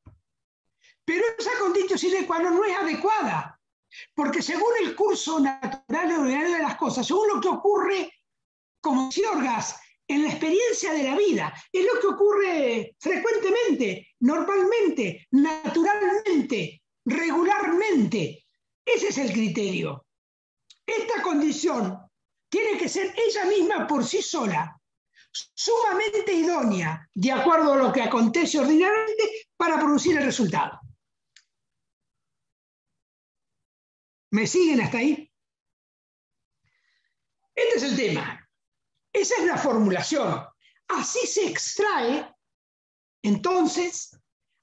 Pero esa conditio sine qua non no es adecuada, porque según el curso natural y ordinario de las cosas, según lo que ocurre como ciorgas en la experiencia de la vida, es lo que ocurre frecuentemente, normalmente, naturalmente, regularmente. Ese es el criterio. Esta condición tiene que ser ella misma por sí sola, sumamente idónea, de acuerdo a lo que acontece ordinariamente, para producir el resultado. ¿Me siguen hasta ahí? Este es el tema. Esa es la formulación. Así se extrae, entonces,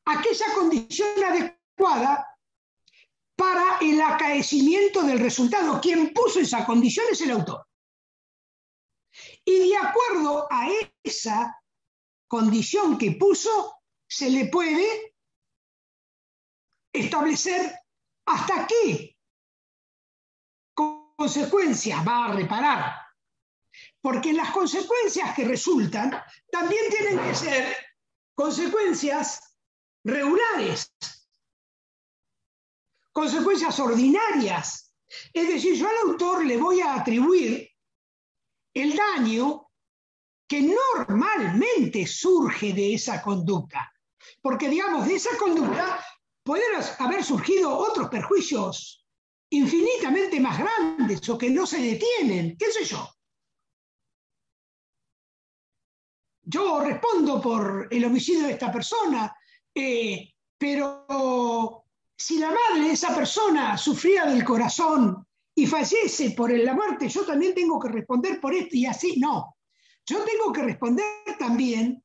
aquella condición adecuada para el acaecimiento del resultado. Quien puso esa condición es el autor. Y de acuerdo a esa condición que puso, se le puede establecer hasta qué consecuencias va a reparar. Porque las consecuencias que resultan también tienen que ser consecuencias regulares, consecuencias ordinarias. Es decir, yo al autor le voy a atribuir el daño que normalmente surge de esa conducta. Porque, digamos, de esa conducta pueden haber surgido otros perjuicios infinitamente más grandes o que no se detienen, qué sé yo. Yo respondo por el homicidio de esta persona, pero si la madre de esa persona sufría del corazón y fallece por la muerte, yo también tengo que responder por esto y así, no. Yo tengo que responder también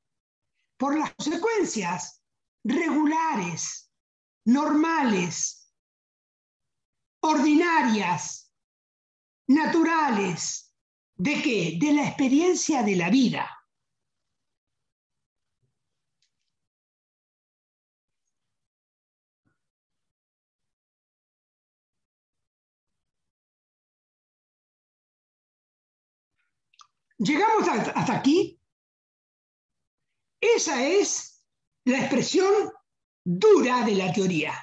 por las consecuencias regulares, normales, ordinarias, naturales. ¿De qué? De la experiencia de la vida. Llegamos hasta aquí. Esa es la expresión dura de la teoría.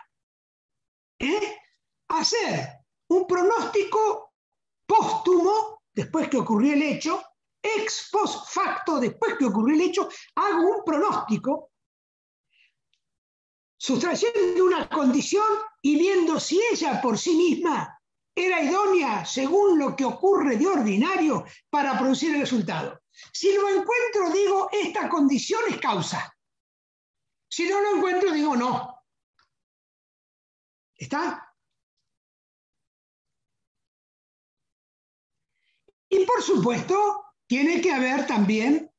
Hacer un pronóstico póstumo, después que ocurrió el hecho, ex post facto, después que ocurrió el hecho, hago un pronóstico, sustrayendo una condición y viendo si ella por sí misma era idónea según lo que ocurre de ordinario para producir el resultado. Si lo encuentro, digo, esta condición es causa. Si no lo encuentro, digo, no. ¿Está? Y por supuesto, tiene que haber también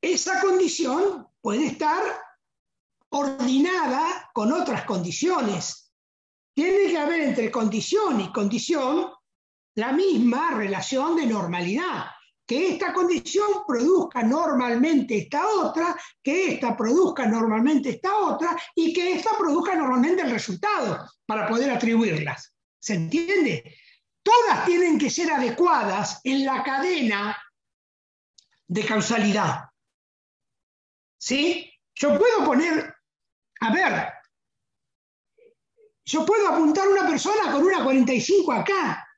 esa condición, puede estar ordinada con otras condiciones. Tiene que haber entre condición y condición la misma relación de normalidad, que esta condición produzca normalmente esta otra, que esta produzca normalmente esta otra, y que esta produzca normalmente el resultado, para poder atribuirlas. ¿Se entiende? Todas tienen que ser adecuadas en la cadena de causalidad. ¿Sí? Yo puedo poner, a ver, yo puedo apuntar a una persona con una 45 acá,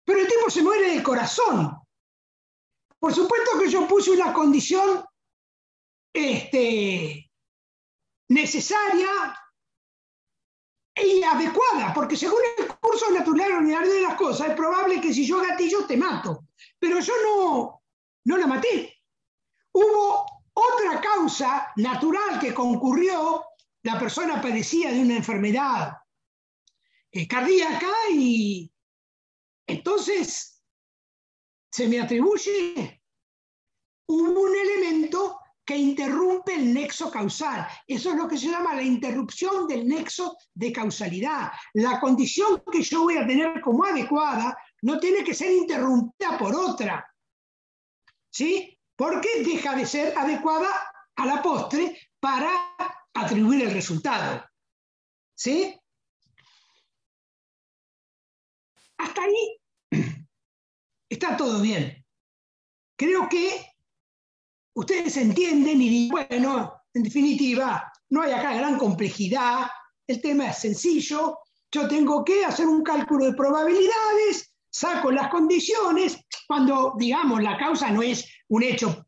pero el tipo se muere de corazón. Por supuesto que yo puse una condición necesaria y adecuada, porque según el curso natural ordinario de las cosas, es probable que si yo gatillo te mato, pero yo no la maté. Hubo otra causa natural que concurrió, la persona padecía de una enfermedad cardíaca y entonces se me atribuye un elemento que interrumpe el nexo causal. Eso es lo que se llama la interrupción del nexo de causalidad. La condición que yo voy a tener como adecuada no tiene que ser interrumpida por otra, ¿sí? Porque deja de ser adecuada a la postre para atribuir el resultado. ¿Sí? Hasta ahí está todo bien. Creo que ustedes entienden y dicen, bueno, en definitiva, no hay acá gran complejidad, el tema es sencillo, yo tengo que hacer un cálculo de probabilidades, saco las condiciones, cuando, digamos, la causa no es un hecho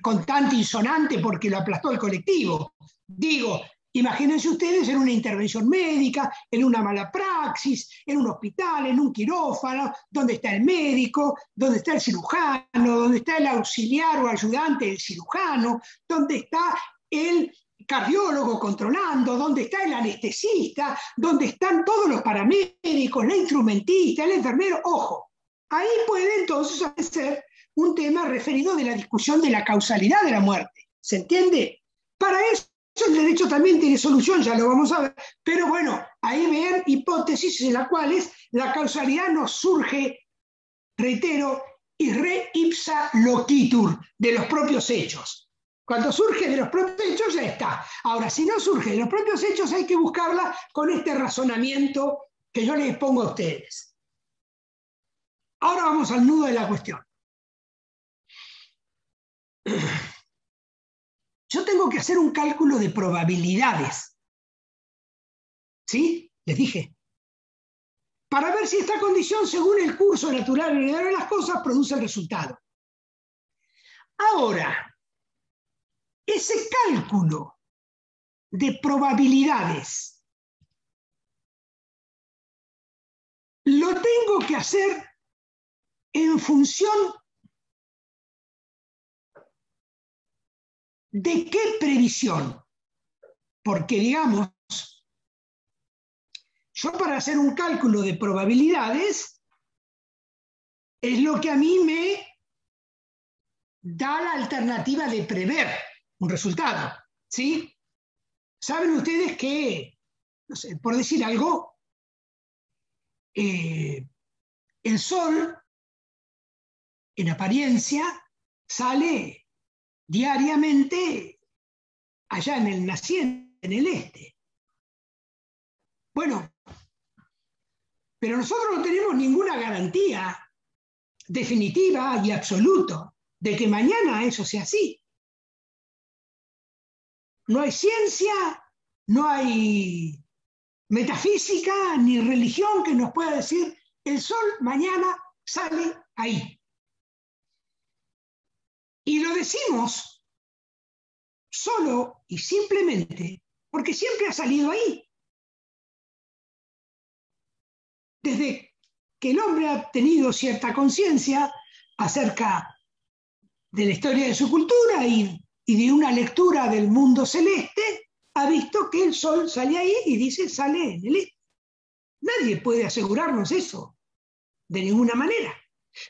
constante y sonante porque lo aplastó el colectivo. Digo, imagínense ustedes en una intervención médica, en una mala praxis, en un hospital, en un quirófano, donde está el médico, donde está el cirujano, donde está el auxiliar o ayudante del cirujano, donde está el cardiólogo controlando, donde está el anestesista, donde están todos los paramédicos, la instrumentista, el enfermero. Ojo, ahí puede entonces ser un tema referido de la discusión de la causalidad de la muerte. ¿Se entiende? Para eso el derecho también tiene solución, ya lo vamos a ver, pero bueno, ahí ven hipótesis en las cuales la causalidad nos surge, reitero, y re ipsa loquitur, de los propios hechos. Cuando surge de los propios hechos ya está. Ahora, si no surge de los propios hechos hay que buscarla con este razonamiento que yo les pongo a ustedes. Ahora vamos al nudo de la cuestión. Yo tengo que hacer un cálculo de probabilidades. ¿Sí? Les dije. Para ver si esta condición, según el curso natural heredero de las cosas, produce el resultado. Ahora, ese cálculo de probabilidades lo tengo que hacer en función ¿de qué previsión? Porque, digamos, yo para hacer un cálculo de probabilidades es lo que a mí me da la alternativa de prever un resultado, ¿sí? Saben ustedes que, no sé, por decir algo, el Sol, en apariencia, sale diariamente allá en el naciente, en el este. Bueno, pero nosotros no tenemos ninguna garantía definitiva y absoluta de que mañana eso sea así. No hay ciencia, no hay metafísica ni religión que nos pueda decir el Sol mañana sale ahí. Y lo decimos solo y simplemente porque siempre ha salido ahí. Desde que el hombre ha tenido cierta conciencia acerca de la historia de su cultura y de una lectura del mundo celeste, ha visto que el Sol sale ahí y dice sale en el este. Nadie puede asegurarnos eso, de ninguna manera.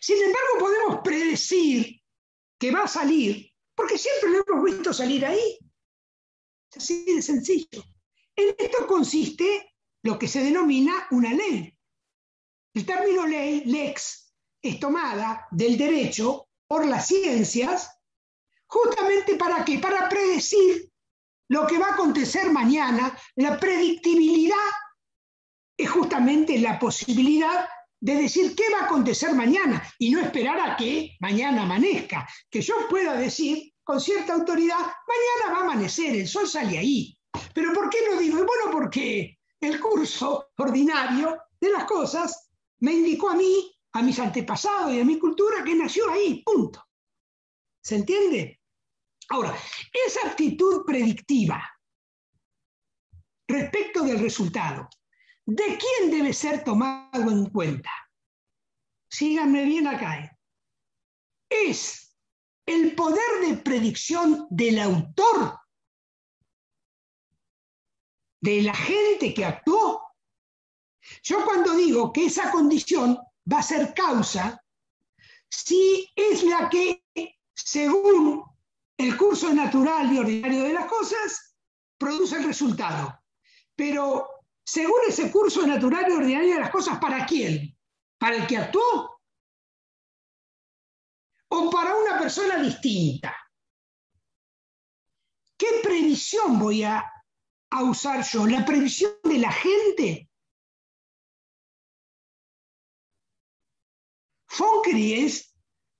Sin embargo, podemos predecir que va a salir, porque siempre lo hemos visto salir ahí. Es así de sencillo. En esto consiste lo que se denomina una ley. El término ley, lex, es tomada del derecho por las ciencias, justamente ¿para qué? Para predecir lo que va a acontecer mañana. La predictibilidad es justamente la posibilidad de decir qué va a acontecer mañana y no esperar a que mañana amanezca. Que yo pueda decir con cierta autoridad, mañana va a amanecer, el sol sale ahí. ¿Pero por qué lo digo? Y bueno, porque el curso ordinario de las cosas me indicó a mí, a mis antepasados y a mi cultura que nació ahí, punto. ¿Se entiende? Ahora, esa actitud predictiva respecto del resultado, ¿de quién debe ser tomado en cuenta? Síganme bien acá. Es el poder de predicción del autor, de la gente que actuó. Yo cuando digo que esa condición va a ser causa, si es la que, según el curso natural y ordinario de las cosas, produce el resultado. Pero, según ese curso natural y ordinario de las cosas, ¿para quién? ¿Para el que actuó? ¿O para una persona distinta? ¿Qué previsión voy a usar yo? ¿La previsión de la gente? Von Cries,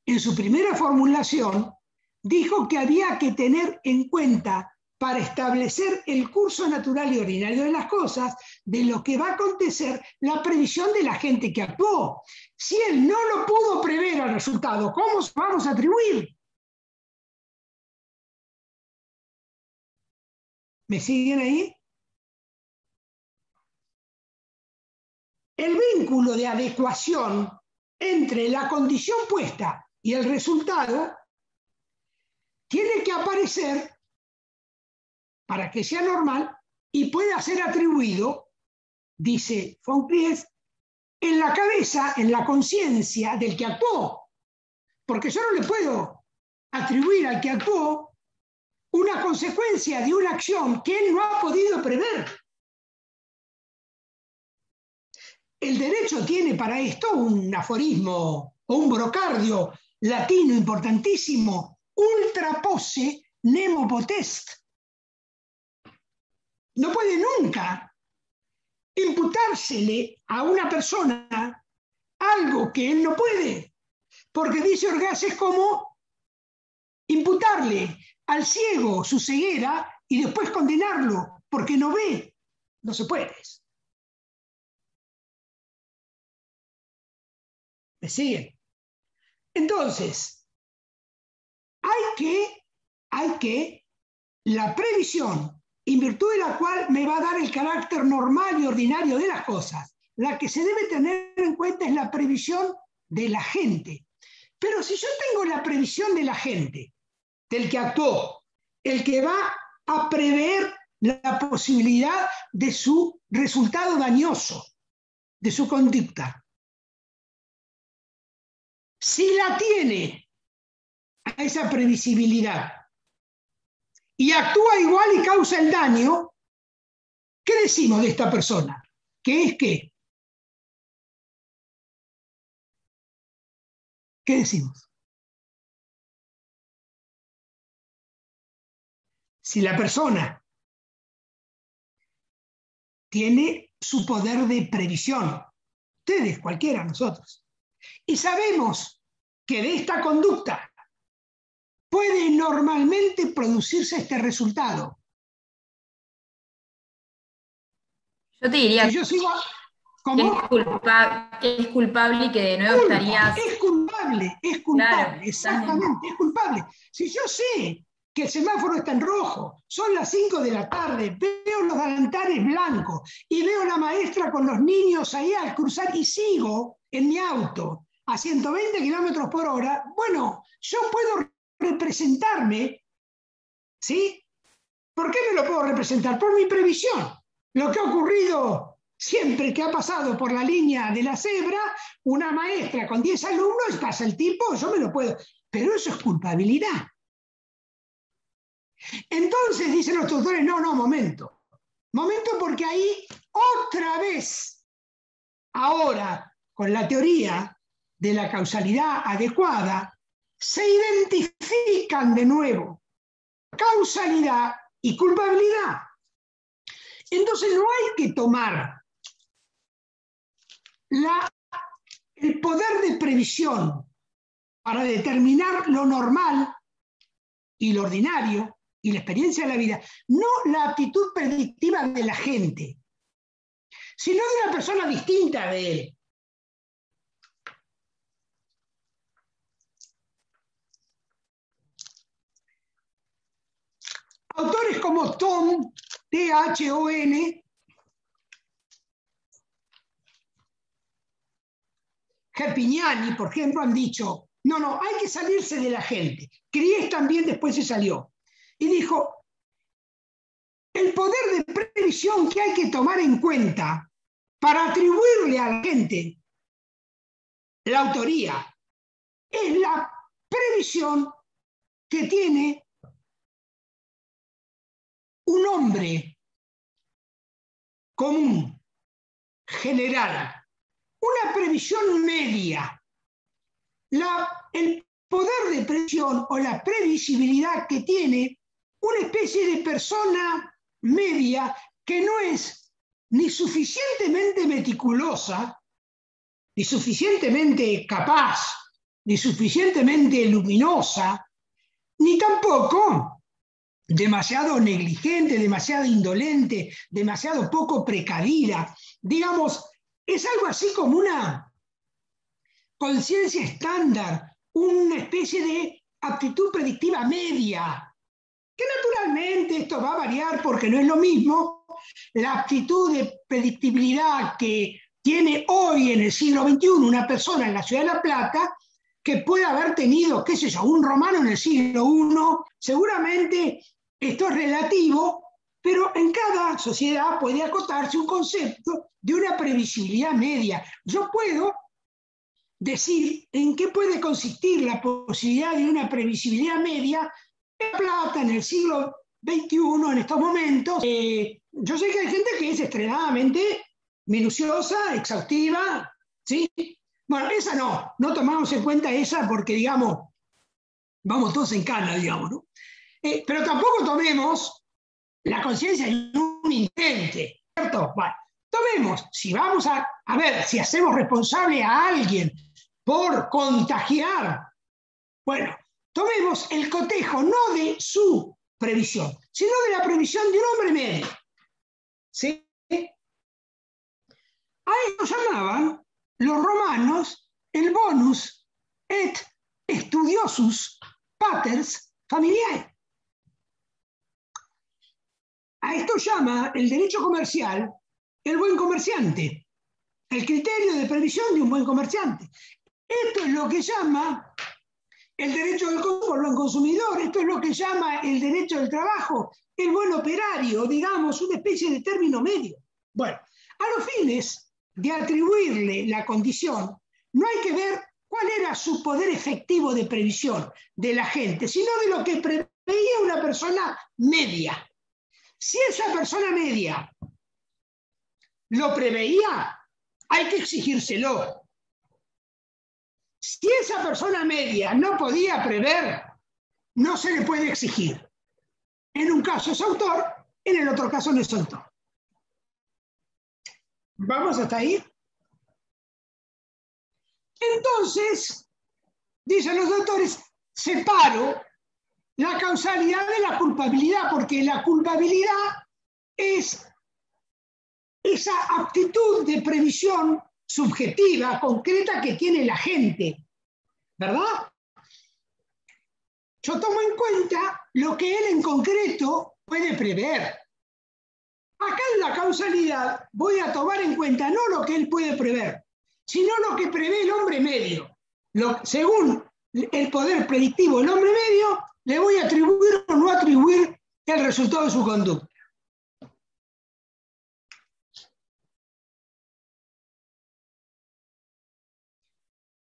en su primera formulación, dijo que había que tener en cuenta para establecer el curso natural y ordinario de las cosas, de lo que va a acontecer, la previsión de la gente que actuó. Si él no lo pudo prever al resultado, ¿cómo se vamos a atribuir? ¿Me siguen ahí? El vínculo de adecuación entre la condición puesta y el resultado tiene que aparecer para que sea normal y pueda ser atribuido, dice von Cries, en la cabeza, en la conciencia del que actuó. Porque yo no le puedo atribuir al que actuó una consecuencia de una acción que él no ha podido prever. El derecho tiene para esto un aforismo o un brocardio latino importantísimo, ultra posse nemo potest. No puede nunca imputársele a una persona algo que él no puede, porque dice Orgaz, es como imputarle al ciego su ceguera y después condenarlo porque no ve. No se puede. ¿Me siguen? Entonces, hay que la previsión, en virtud de la cual me va a dar el carácter normal y ordinario de las cosas, la que se debe tener en cuenta es la previsión de la gente. Pero si yo tengo la previsión de la gente, del que actuó, el que va a prever la posibilidad de su resultado dañoso, de su conducta, si la tiene a esa previsibilidad y actúa igual y causa el daño, ¿qué decimos de esta persona? ¿Qué es qué? ¿Qué decimos? Si la persona tiene su poder de previsión, ustedes, cualquiera, nosotros, y sabemos que de esta conducta puede normalmente producirse este resultado. Yo te diría si yo sigo, que es culpable y que de nuevo estarías... Es culpable, claro, exactamente, es culpable. Si yo sé que el semáforo está en rojo, son las 5 de la tarde, veo los delantares blancos y veo a la maestra con los niños ahí al cruzar y sigo en mi auto a 120 kilómetros por hora, bueno, yo puedo representarme, ¿sí? ¿Por qué me lo puedo representar? Por mi previsión. Lo que ha ocurrido siempre que ha pasado por la línea de la cebra, una maestra con 10 alumnos, pasa el tipo, yo me lo puedo. Pero eso es culpabilidad. Entonces dicen los tutores, no, momento. Momento porque ahí otra vez, ahora, con la teoría de la causalidad adecuada, se identifican de nuevo causalidad y culpabilidad. Entonces no hay que tomar el poder de previsión para determinar lo normal y lo ordinario y la experiencia de la vida, no la actitud predictiva de la gente, sino de una persona distinta de él. Autores como Thon, T-H-O-N, Herpignani, por ejemplo, han dicho, no, hay que salirse de la gente. Cries también después se salió. Y dijo, el poder de previsión que hay que tomar en cuenta para atribuirle a la gente la autoría es la previsión que tiene un hombre común, general, una previsión media. El poder de previsión o la previsibilidad que tiene una especie de persona media que no es ni suficientemente meticulosa, ni suficientemente capaz, ni suficientemente luminosa, ni tampoco demasiado negligente, demasiado indolente, demasiado poco precavida. Digamos, es algo así como una conciencia estándar, una especie de aptitud predictiva media, que naturalmente esto va a variar porque no es lo mismo la aptitud de predictibilidad que tiene hoy en el siglo XXI una persona en la ciudad de La Plata que puede haber tenido, qué sé yo, un romano en el siglo I. Seguramente esto es relativo, pero en cada sociedad puede acotarse un concepto de una previsibilidad media. Yo puedo decir en qué puede consistir la posibilidad de una previsibilidad media en La Plata en el siglo XXI, en estos momentos. Yo sé que hay gente que es extremadamente minuciosa, exhaustiva, ¿sí? Bueno, esa no tomamos en cuenta esa porque, digamos, vamos todos en cana, digamos, ¿no? Pero tampoco tomemos la conciencia en un intente, ¿cierto? Bueno, tomemos, si vamos a ver, si hacemos responsable a alguien por contagiar, bueno, tomemos el cotejo no de su previsión, sino de la previsión de un hombre medio. ¿Sí? A esto llamaban los romanos el bonus et studiosus paters familiae. A esto llama el derecho comercial el buen comerciante, el criterio de previsión de un buen comerciante. Esto es lo que llama el derecho del consumo, el buen consumidor, esto es lo que llama el derecho del trabajo, el buen operario, digamos, una especie de término medio. Bueno, a los fines de atribuirle la condición, no hay que ver cuál era su poder efectivo de previsión de la gente, sino de lo que preveía una persona media. Si esa persona media lo preveía, hay que exigírselo. Si esa persona media no podía prever, no se le puede exigir. En un caso es autor, en el otro caso no es autor. ¿Vamos hasta ahí? Entonces, dicen los autores, separo la causalidad de la culpabilidad, porque la culpabilidad es esa aptitud de previsión subjetiva, concreta que tiene la gente, ¿verdad? Yo tomo en cuenta lo que él en concreto puede prever. Acá en la causalidad voy a tomar en cuenta no lo que él puede prever, sino lo que prevé el hombre medio. Según el poder predictivo del hombre medio, le voy a atribuir o no atribuir el resultado de su conducta.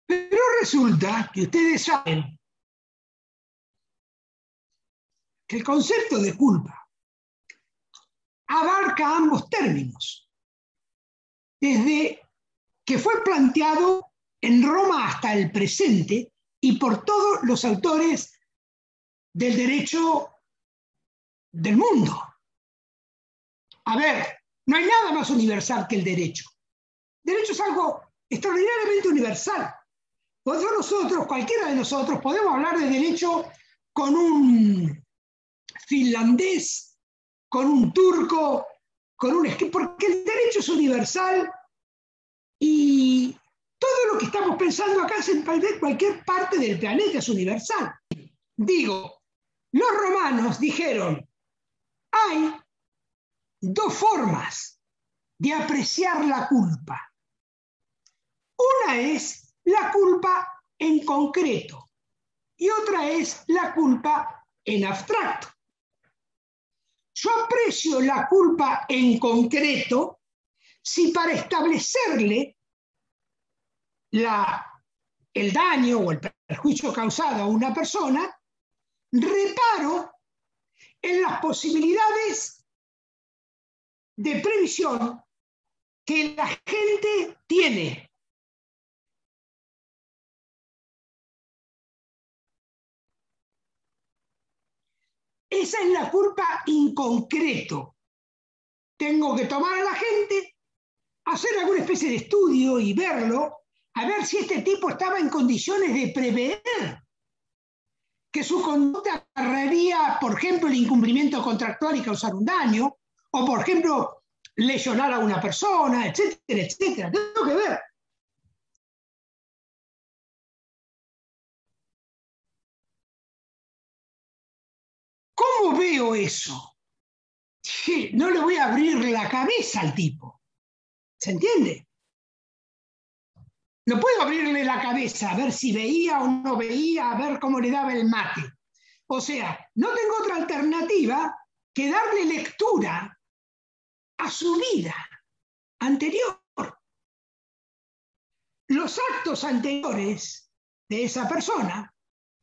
Pero resulta que ustedes saben que el concepto de culpa abarca ambos términos. Desde que fue planteado en Roma hasta el presente y por todos los autores del derecho del mundo. A ver, no hay nada más universal que el derecho. El derecho es algo extraordinariamente universal. Por eso nosotros, cualquiera de nosotros, podemos hablar de derecho con un finlandés, con un turco, porque el derecho es universal y todo lo que estamos pensando acá en cualquier parte del planeta es universal. Digo, los romanos dijeron, hay dos formas de apreciar la culpa. Una es la culpa en concreto y otra es la culpa en abstracto. Yo aprecio la culpa en concreto si para establecerle el daño o el perjuicio causado a una persona, reparo en las posibilidades de previsión que la gente tiene. Esa es la culpa en concreto. Tengo que tomar a la gente, hacer alguna especie de estudio y verlo, a ver si este tipo estaba en condiciones de prever que su conducta agarraría, por ejemplo, el incumplimiento contractual y causar un daño, o por ejemplo, lesionar a una persona, etcétera, etcétera. Tengo que ver. ¿Cómo veo eso? No le voy a abrir la cabeza al tipo. ¿Se entiende? No puedo abrirle la cabeza a ver si veía o no veía, a ver cómo le daba el mate. O sea, no tengo otra alternativa que darle lectura a su vida anterior. Los actos anteriores de esa persona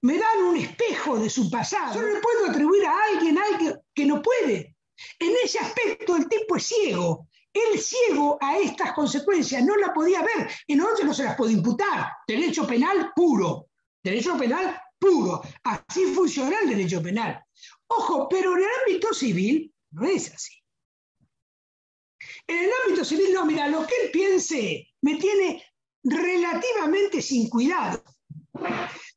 me dan un espejo de su pasado. Yo no le puedo atribuir a alguien algo que no puede. En ese aspecto el tipo es ciego. Él ciego a estas consecuencias no la podía ver, entonces no se las puede imputar. Derecho penal puro. Derecho penal puro. Así funciona el derecho penal. Ojo, pero en el ámbito civil no es así. En el ámbito civil no, mira, lo que él piense me tiene relativamente sin cuidado.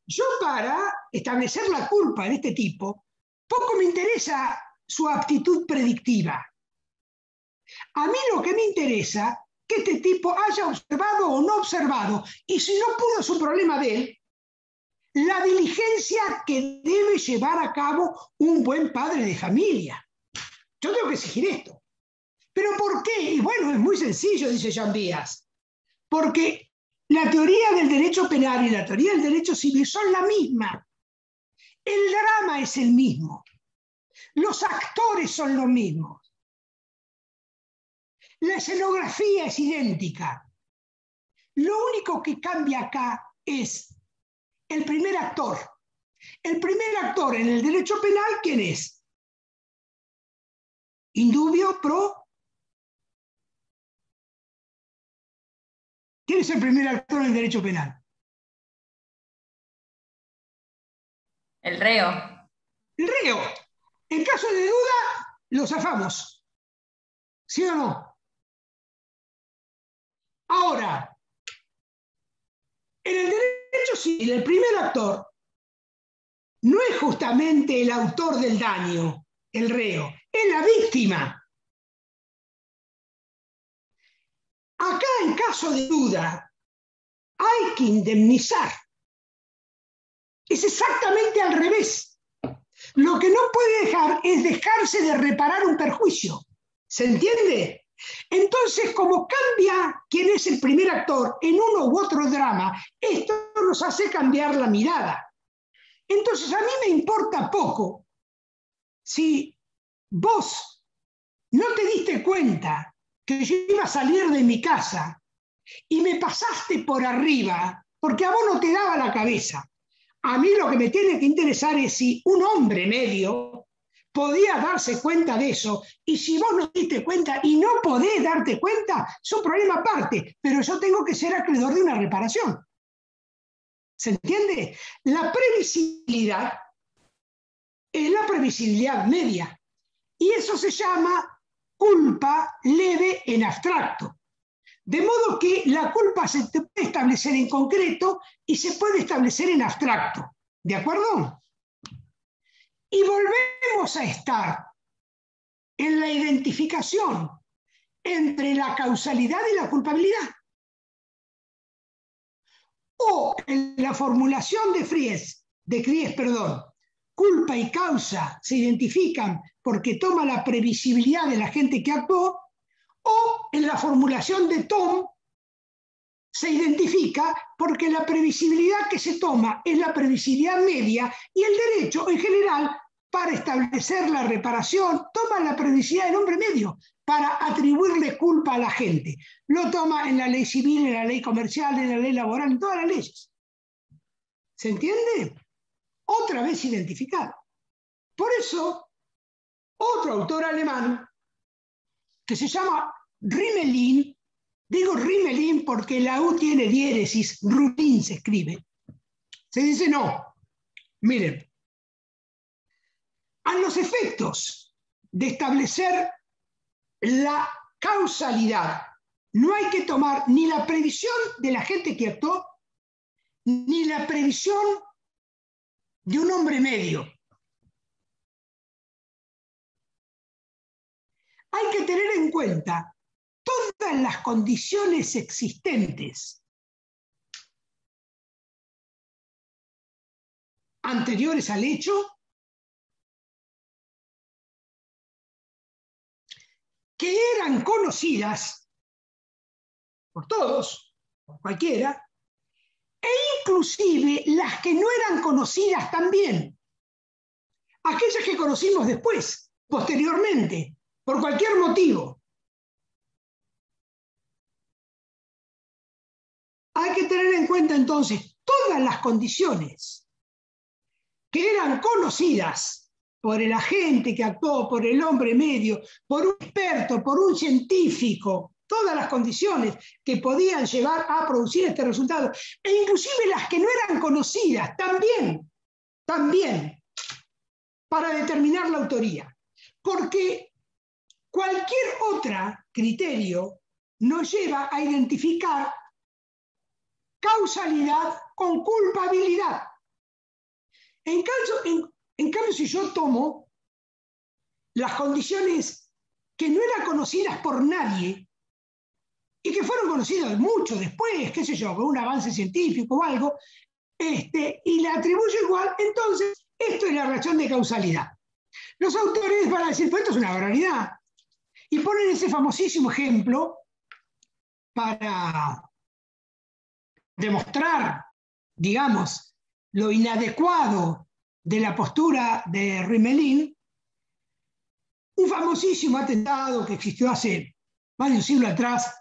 Yo para establecer la culpa en este tipo, poco me interesa su aptitud predictiva. A mí lo que me interesa es que este tipo haya observado o no observado, y si no pudo su problema de él, la diligencia que debe llevar a cabo un buen padre de familia. Yo tengo que exigir esto. ¿Pero por qué? Y bueno, es muy sencillo, dice Jean Díaz. Porque la teoría del derecho penal y la teoría del derecho civil son la misma. El drama es el mismo. Los actores son los mismos. La escenografía es idéntica. Lo único que cambia acá es el primer actor. El primer actor en el derecho penal, ¿quién es? Indubio pro. ¿Quién es el primer actor en el derecho penal? El reo. El reo. En caso de duda, lo zafamos. ¿Sí o no? Ahora, en el derecho civil, el primer actor no es justamente el autor del daño, el reo, es la víctima. Acá, en caso de duda, hay que indemnizar. Es exactamente al revés. Lo que no puede dejar es dejarse de reparar un perjuicio. ¿Se entiende? Entonces, como cambia quién es el primer actor en uno u otro drama, esto nos hace cambiar la mirada. Entonces, a mí me importa poco si vos no te diste cuenta que yo iba a salir de mi casa y me pasaste por arriba porque a vos no te daba la cabeza. A mí lo que me tiene que interesar es si un hombre medio podía darse cuenta de eso, y si vos no te diste cuenta y no podés darte cuenta, es un problema aparte, pero yo tengo que ser acreedor de una reparación. ¿Se entiende? La previsibilidad es la previsibilidad media. Y eso se llama culpa leve en abstracto. De modo que la culpa se puede establecer en concreto y se puede establecer en abstracto. ¿De acuerdo? Y volvemos a estar en la identificación entre la causalidad y la culpabilidad. O en la formulación de Kries, culpa y causa se identifican porque toma la previsibilidad de la gente que actuó, o en la formulación de Tom se identifica porque la previsibilidad que se toma es la previsibilidad media y el derecho en general para establecer la reparación toma la previsibilidad del hombre medio para atribuirle culpa a la gente. Lo toma en la ley civil, en la ley comercial, en la ley laboral, en todas las leyes. ¿Se entiende? Otra vez identificado. Por eso, otro autor alemán que se llama Riemelin, digo Riemelin porque la U tiene diéresis, Rulin se escribe, se dice no. Miren, a los efectos de establecer la causalidad no hay que tomar ni la previsión de la gente que actuó, ni la previsión de un hombre medio. Hay que tener en cuenta todas las condiciones existentes anteriores al hecho que eran conocidas por todos, por cualquiera, e inclusive las que no eran conocidas también, aquellas que conocimos después, posteriormente, por cualquier motivo. Hay que tener en cuenta entonces todas las condiciones que eran conocidas por el agente que actuó, por el hombre medio, por un experto, por un científico, todas las condiciones que podían llevar a producir este resultado, e inclusive las que no eran conocidas, también, para determinar la autoría. Porque cualquier otro criterio nos lleva a identificar causalidad con culpabilidad. En cambio, si yo tomo las condiciones que no eran conocidas por nadie y que fueron conocidas mucho después, qué sé yo, con un avance científico o algo, y le atribuyo igual, entonces esto es la relación de causalidad. Los autores van a decir, pues esto es una barbaridad. Y ponen ese famosísimo ejemplo para demostrar, digamos, lo inadecuado de la postura de Riemelin, un famosísimo atentado que existió hace más de un siglo atrás,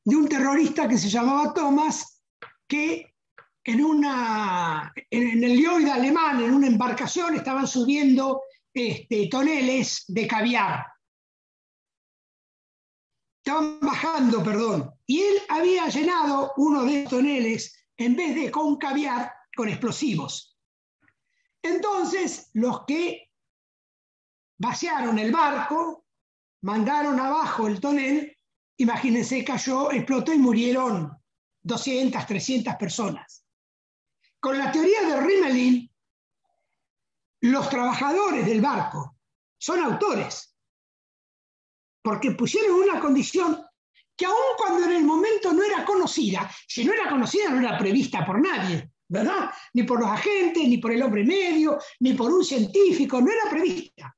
de un terrorista que se llamaba Thomas, que en el Lloyd alemán, en una embarcación, estaban subiendo toneles de caviar. Estaban bajando, perdón, y él había llenado uno de los toneles, en vez de con caviar, con explosivos. Entonces, los que vaciaron el barco, mandaron abajo el tonel, imagínense, cayó, explotó y murieron 200, 300 personas. Con la teoría de Riemelin, los trabajadores del barco son autores, porque pusieron una condición que aun cuando en el momento no era conocida, si no era conocida no era prevista por nadie, ¿verdad? Ni por los agentes, ni por el hombre medio, ni por un científico, no era prevista.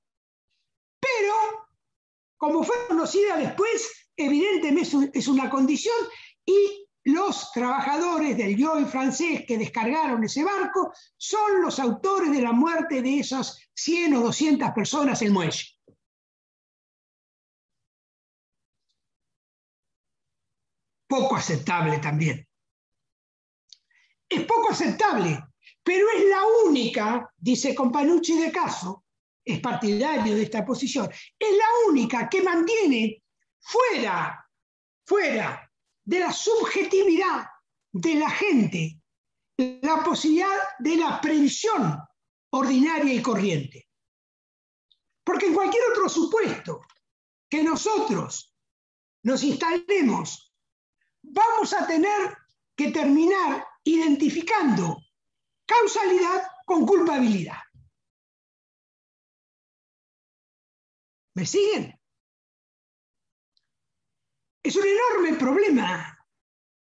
Pero, como fue conocida después, evidentemente es una condición y los trabajadores del Lloyd francés que descargaron ese barco son los autores de la muerte de esas 100 o 200 personas en el muelle. Poco aceptable también. Es poco aceptable, pero es la única, dice Companucci de Caso, es partidario de esta posición, es la única que mantiene fuera de la subjetividad de la gente la posibilidad de la previsión ordinaria y corriente. Porque en cualquier otro supuesto que nosotros nos instalemos, vamos a tener que terminar identificando causalidad con culpabilidad. ¿Me siguen? Es un enorme problema.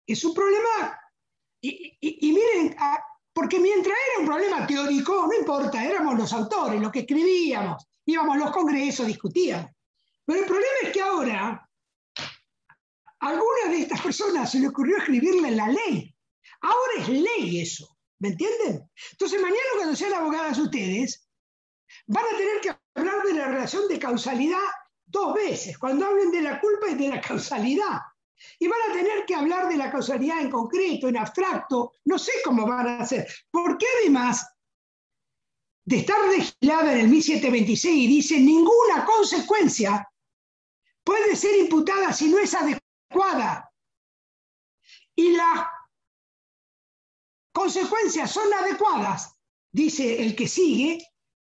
Es un problema, y miren, porque mientras era un problema teórico, no importa, éramos los autores, los que escribíamos, íbamos a los congresos, discutíamos. Pero el problema es que ahora, a algunas de estas personas se le ocurrió escribirle la ley. Ahora es ley eso, ¿me entienden? Entonces mañana cuando sean abogadas ustedes, van a tener que hablar de la relación de causalidad 2 veces, cuando hablen de la culpa y de la causalidad. Y van a tener que hablar de la causalidad en concreto, en abstracto, no sé cómo van a hacer, porque además de estar legislada en el 1726 y dice ninguna consecuencia puede ser imputada si no es adecuada. Y las consecuencias son adecuadas, dice el que sigue,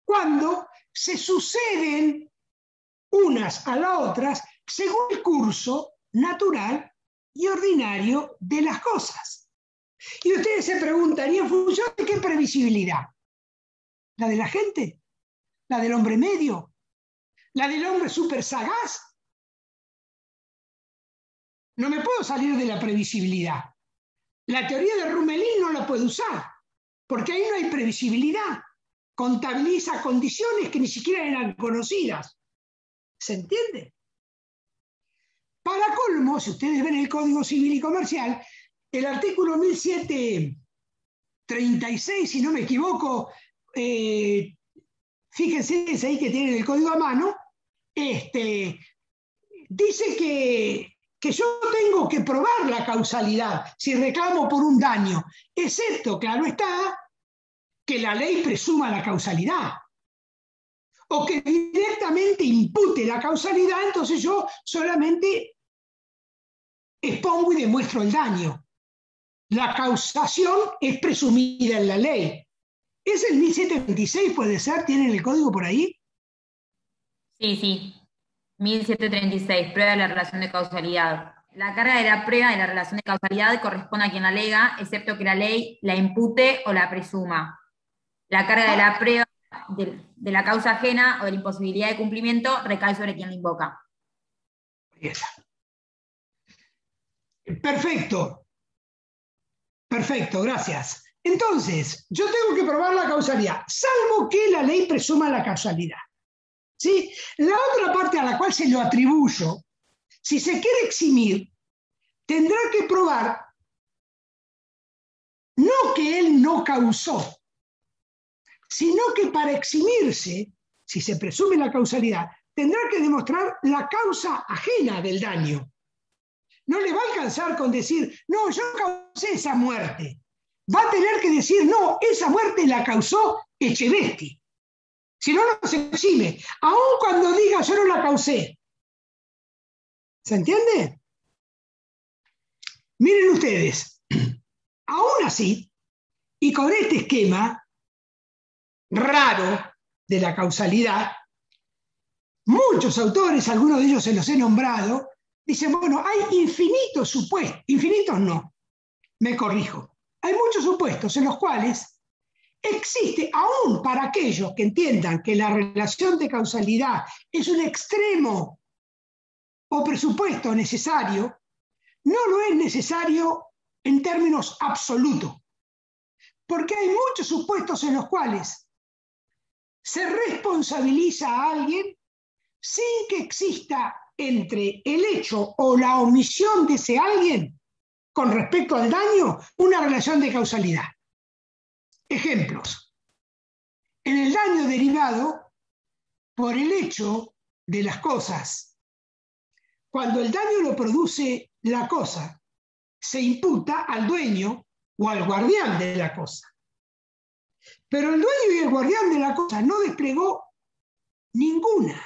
cuando se suceden unas a las otras según el curso natural y ordinario de las cosas. Y ustedes se preguntan, ¿y en función de qué previsibilidad? ¿La de la gente? ¿La del hombre medio? ¿La del hombre súper sagaz? No me puedo salir de la previsibilidad. La teoría de Rummelin no la puedo usar, porque ahí no hay previsibilidad. Contabiliza condiciones que ni siquiera eran conocidas. ¿Se entiende? Para colmo, si ustedes ven el Código Civil y Comercial, el artículo 1736, si no me equivoco, fíjense, es ahí que tienen el código a mano, dice que yo tengo que probar la causalidad si reclamo por un daño, excepto, claro está, que la ley presuma la causalidad. O que directamente impute la causalidad, entonces yo solamente expongo y demuestro el daño. La causación es presumida en la ley. ¿Es el 1726, puede ser? ¿Tienen el código por ahí? Sí. 1736, prueba de la relación de causalidad. La carga de la prueba de la relación de causalidad corresponde a quien la alega, excepto que la ley la impute o la presuma. La carga de la prueba de la causa ajena o de la imposibilidad de cumplimiento recae sobre quien la invoca. Perfecto. Perfecto, gracias. Entonces, yo tengo que probar la causalidad, salvo que la ley presuma la causalidad. ¿Sí? La otra parte a la cual se lo atribuyo, si se quiere eximir, tendrá que probar no que él no causó, sino que para eximirse, si se presume la causalidad, tendrá que demostrar la causa ajena del daño. No le va a alcanzar con decir, no, yo causé esa muerte. Va a tener que decir, no, esa muerte la causó Echevesti. Si no, no se exime. Aun cuando diga, yo no la causé. ¿Se entiende? Miren ustedes, aún así, y con este esquema raro de la causalidad, muchos autores, algunos de ellos se los he nombrado, dicen, bueno, hay infinitos supuestos, infinitos no, me corrijo, hay muchos supuestos en los cuales existe, aún para aquellos que entiendan que la relación de causalidad es un extremo o presupuesto necesario, no lo es necesario en términos absolutos, porque hay muchos supuestos en los cuales se responsabiliza a alguien sin que exista entre el hecho o la omisión de ese alguien con respecto al daño una relación de causalidad. Ejemplos. En el daño derivado por el hecho de las cosas, cuando el daño lo produce la cosa, se imputa al dueño o al guardián de la cosa. Pero el dueño y el guardián de la cosa no desplegó ninguna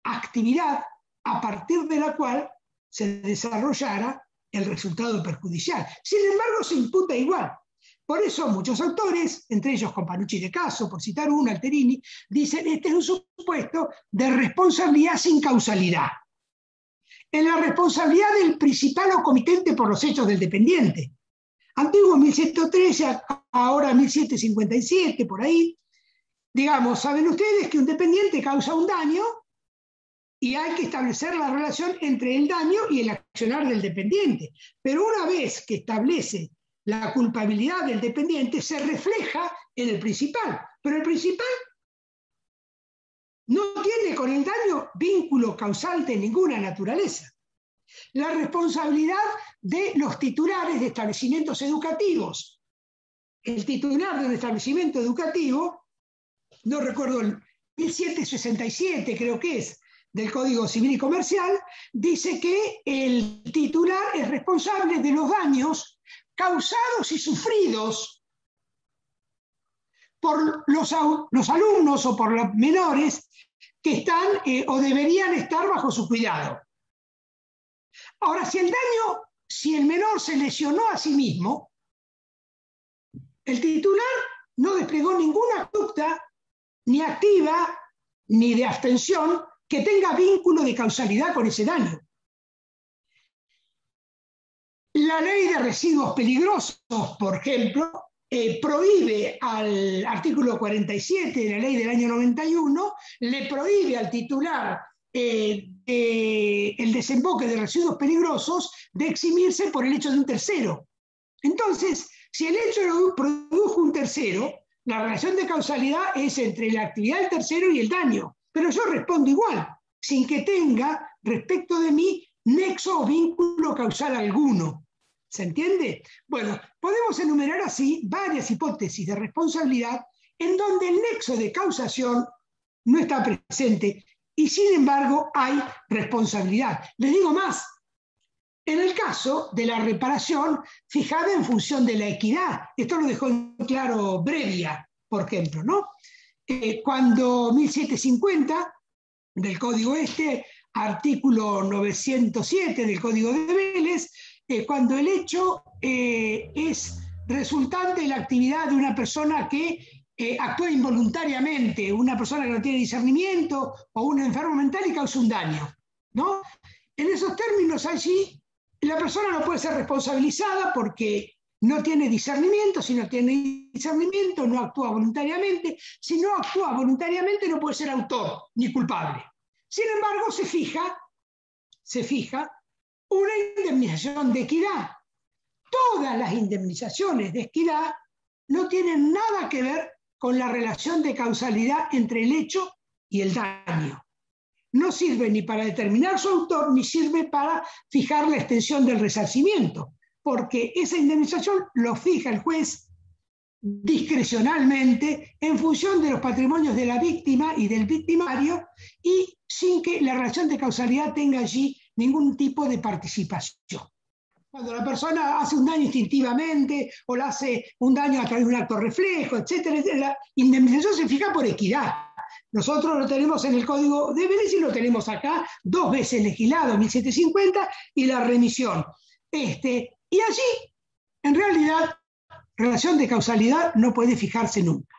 actividad a partir de la cual se desarrollara el resultado perjudicial. Sin embargo, se imputa igual. Por eso muchos autores, entre ellos Companucci de Caso, por citar uno, Alterini, dicen este es un supuesto de responsabilidad sin causalidad. En la responsabilidad del principal o comitente por los hechos del dependiente. Antiguo 1113, ahora 1757, por ahí. Digamos, saben ustedes que un dependiente causa un daño y hay que establecer la relación entre el daño y el accionar del dependiente. Pero una vez que establece la culpabilidad del dependiente, se refleja en el principal. Pero el principal no tiene con el daño vínculo causal de ninguna naturaleza. La responsabilidad de los titulares de establecimientos educativos. El titular de un establecimiento educativo, no recuerdo, el 1767 creo que es, del Código Civil y Comercial, dice que el titular es responsable de los daños causados y sufridos por los alumnos o por los menores que están o deberían estar bajo su cuidado. Ahora, si el menor se lesionó a sí mismo, el titular no desplegó ninguna conducta, ni activa, ni de abstención, que tenga vínculo de causalidad con ese daño. La ley de residuos peligrosos, por ejemplo, prohíbe al artículo 47 de la ley del año 91, le prohíbe al titular el desemboque de residuos peligrosos de eximirse por el hecho de un tercero. Entonces, si el hecho lo produjo un tercero, la relación de causalidad es entre la actividad del tercero y el daño. Pero yo respondo igual, sin que tenga respecto de mí nexo o vínculo causal alguno. ¿Se entiende? Bueno, podemos enumerar así varias hipótesis de responsabilidad en donde el nexo de causación no está presente y sin embargo hay responsabilidad. Les digo más, en el caso de la reparación fijada en función de la equidad, esto lo dejó en claro Brevia, por ejemplo, ¿no? Cuando 1750 del Código artículo 907 del Código de Vélez, cuando el hecho es resultante de la actividad de una persona que actúa involuntariamente, una persona que no tiene discernimiento o un enfermo mental y causa un daño, ¿no? En esos términos allí, la persona no puede ser responsabilizada porque no tiene discernimiento. Si no tiene discernimiento, no actúa voluntariamente. Si no actúa voluntariamente, no puede ser autor ni culpable. Sin embargo, se fija una indemnización de equidad. Todas las indemnizaciones de equidad no tienen nada que ver con la relación de causalidad entre el hecho y el daño. No sirve ni para determinar su autor, ni sirve para fijar la extensión del resarcimiento, porque esa indemnización lo fija el juez discrecionalmente en función de los patrimonios de la víctima y del victimario y sin que la relación de causalidad tenga allí ningún tipo de participación. Cuando la persona hace un daño instintivamente o le hace un daño a través de un acto reflejo, etc., la indemnización se fija por equidad. Nosotros lo tenemos en el Código de Vélez y lo tenemos acá 2 veces legislado, 1750, y la remisión. Y allí, en realidad, relación de causalidad no puede fijarse nunca.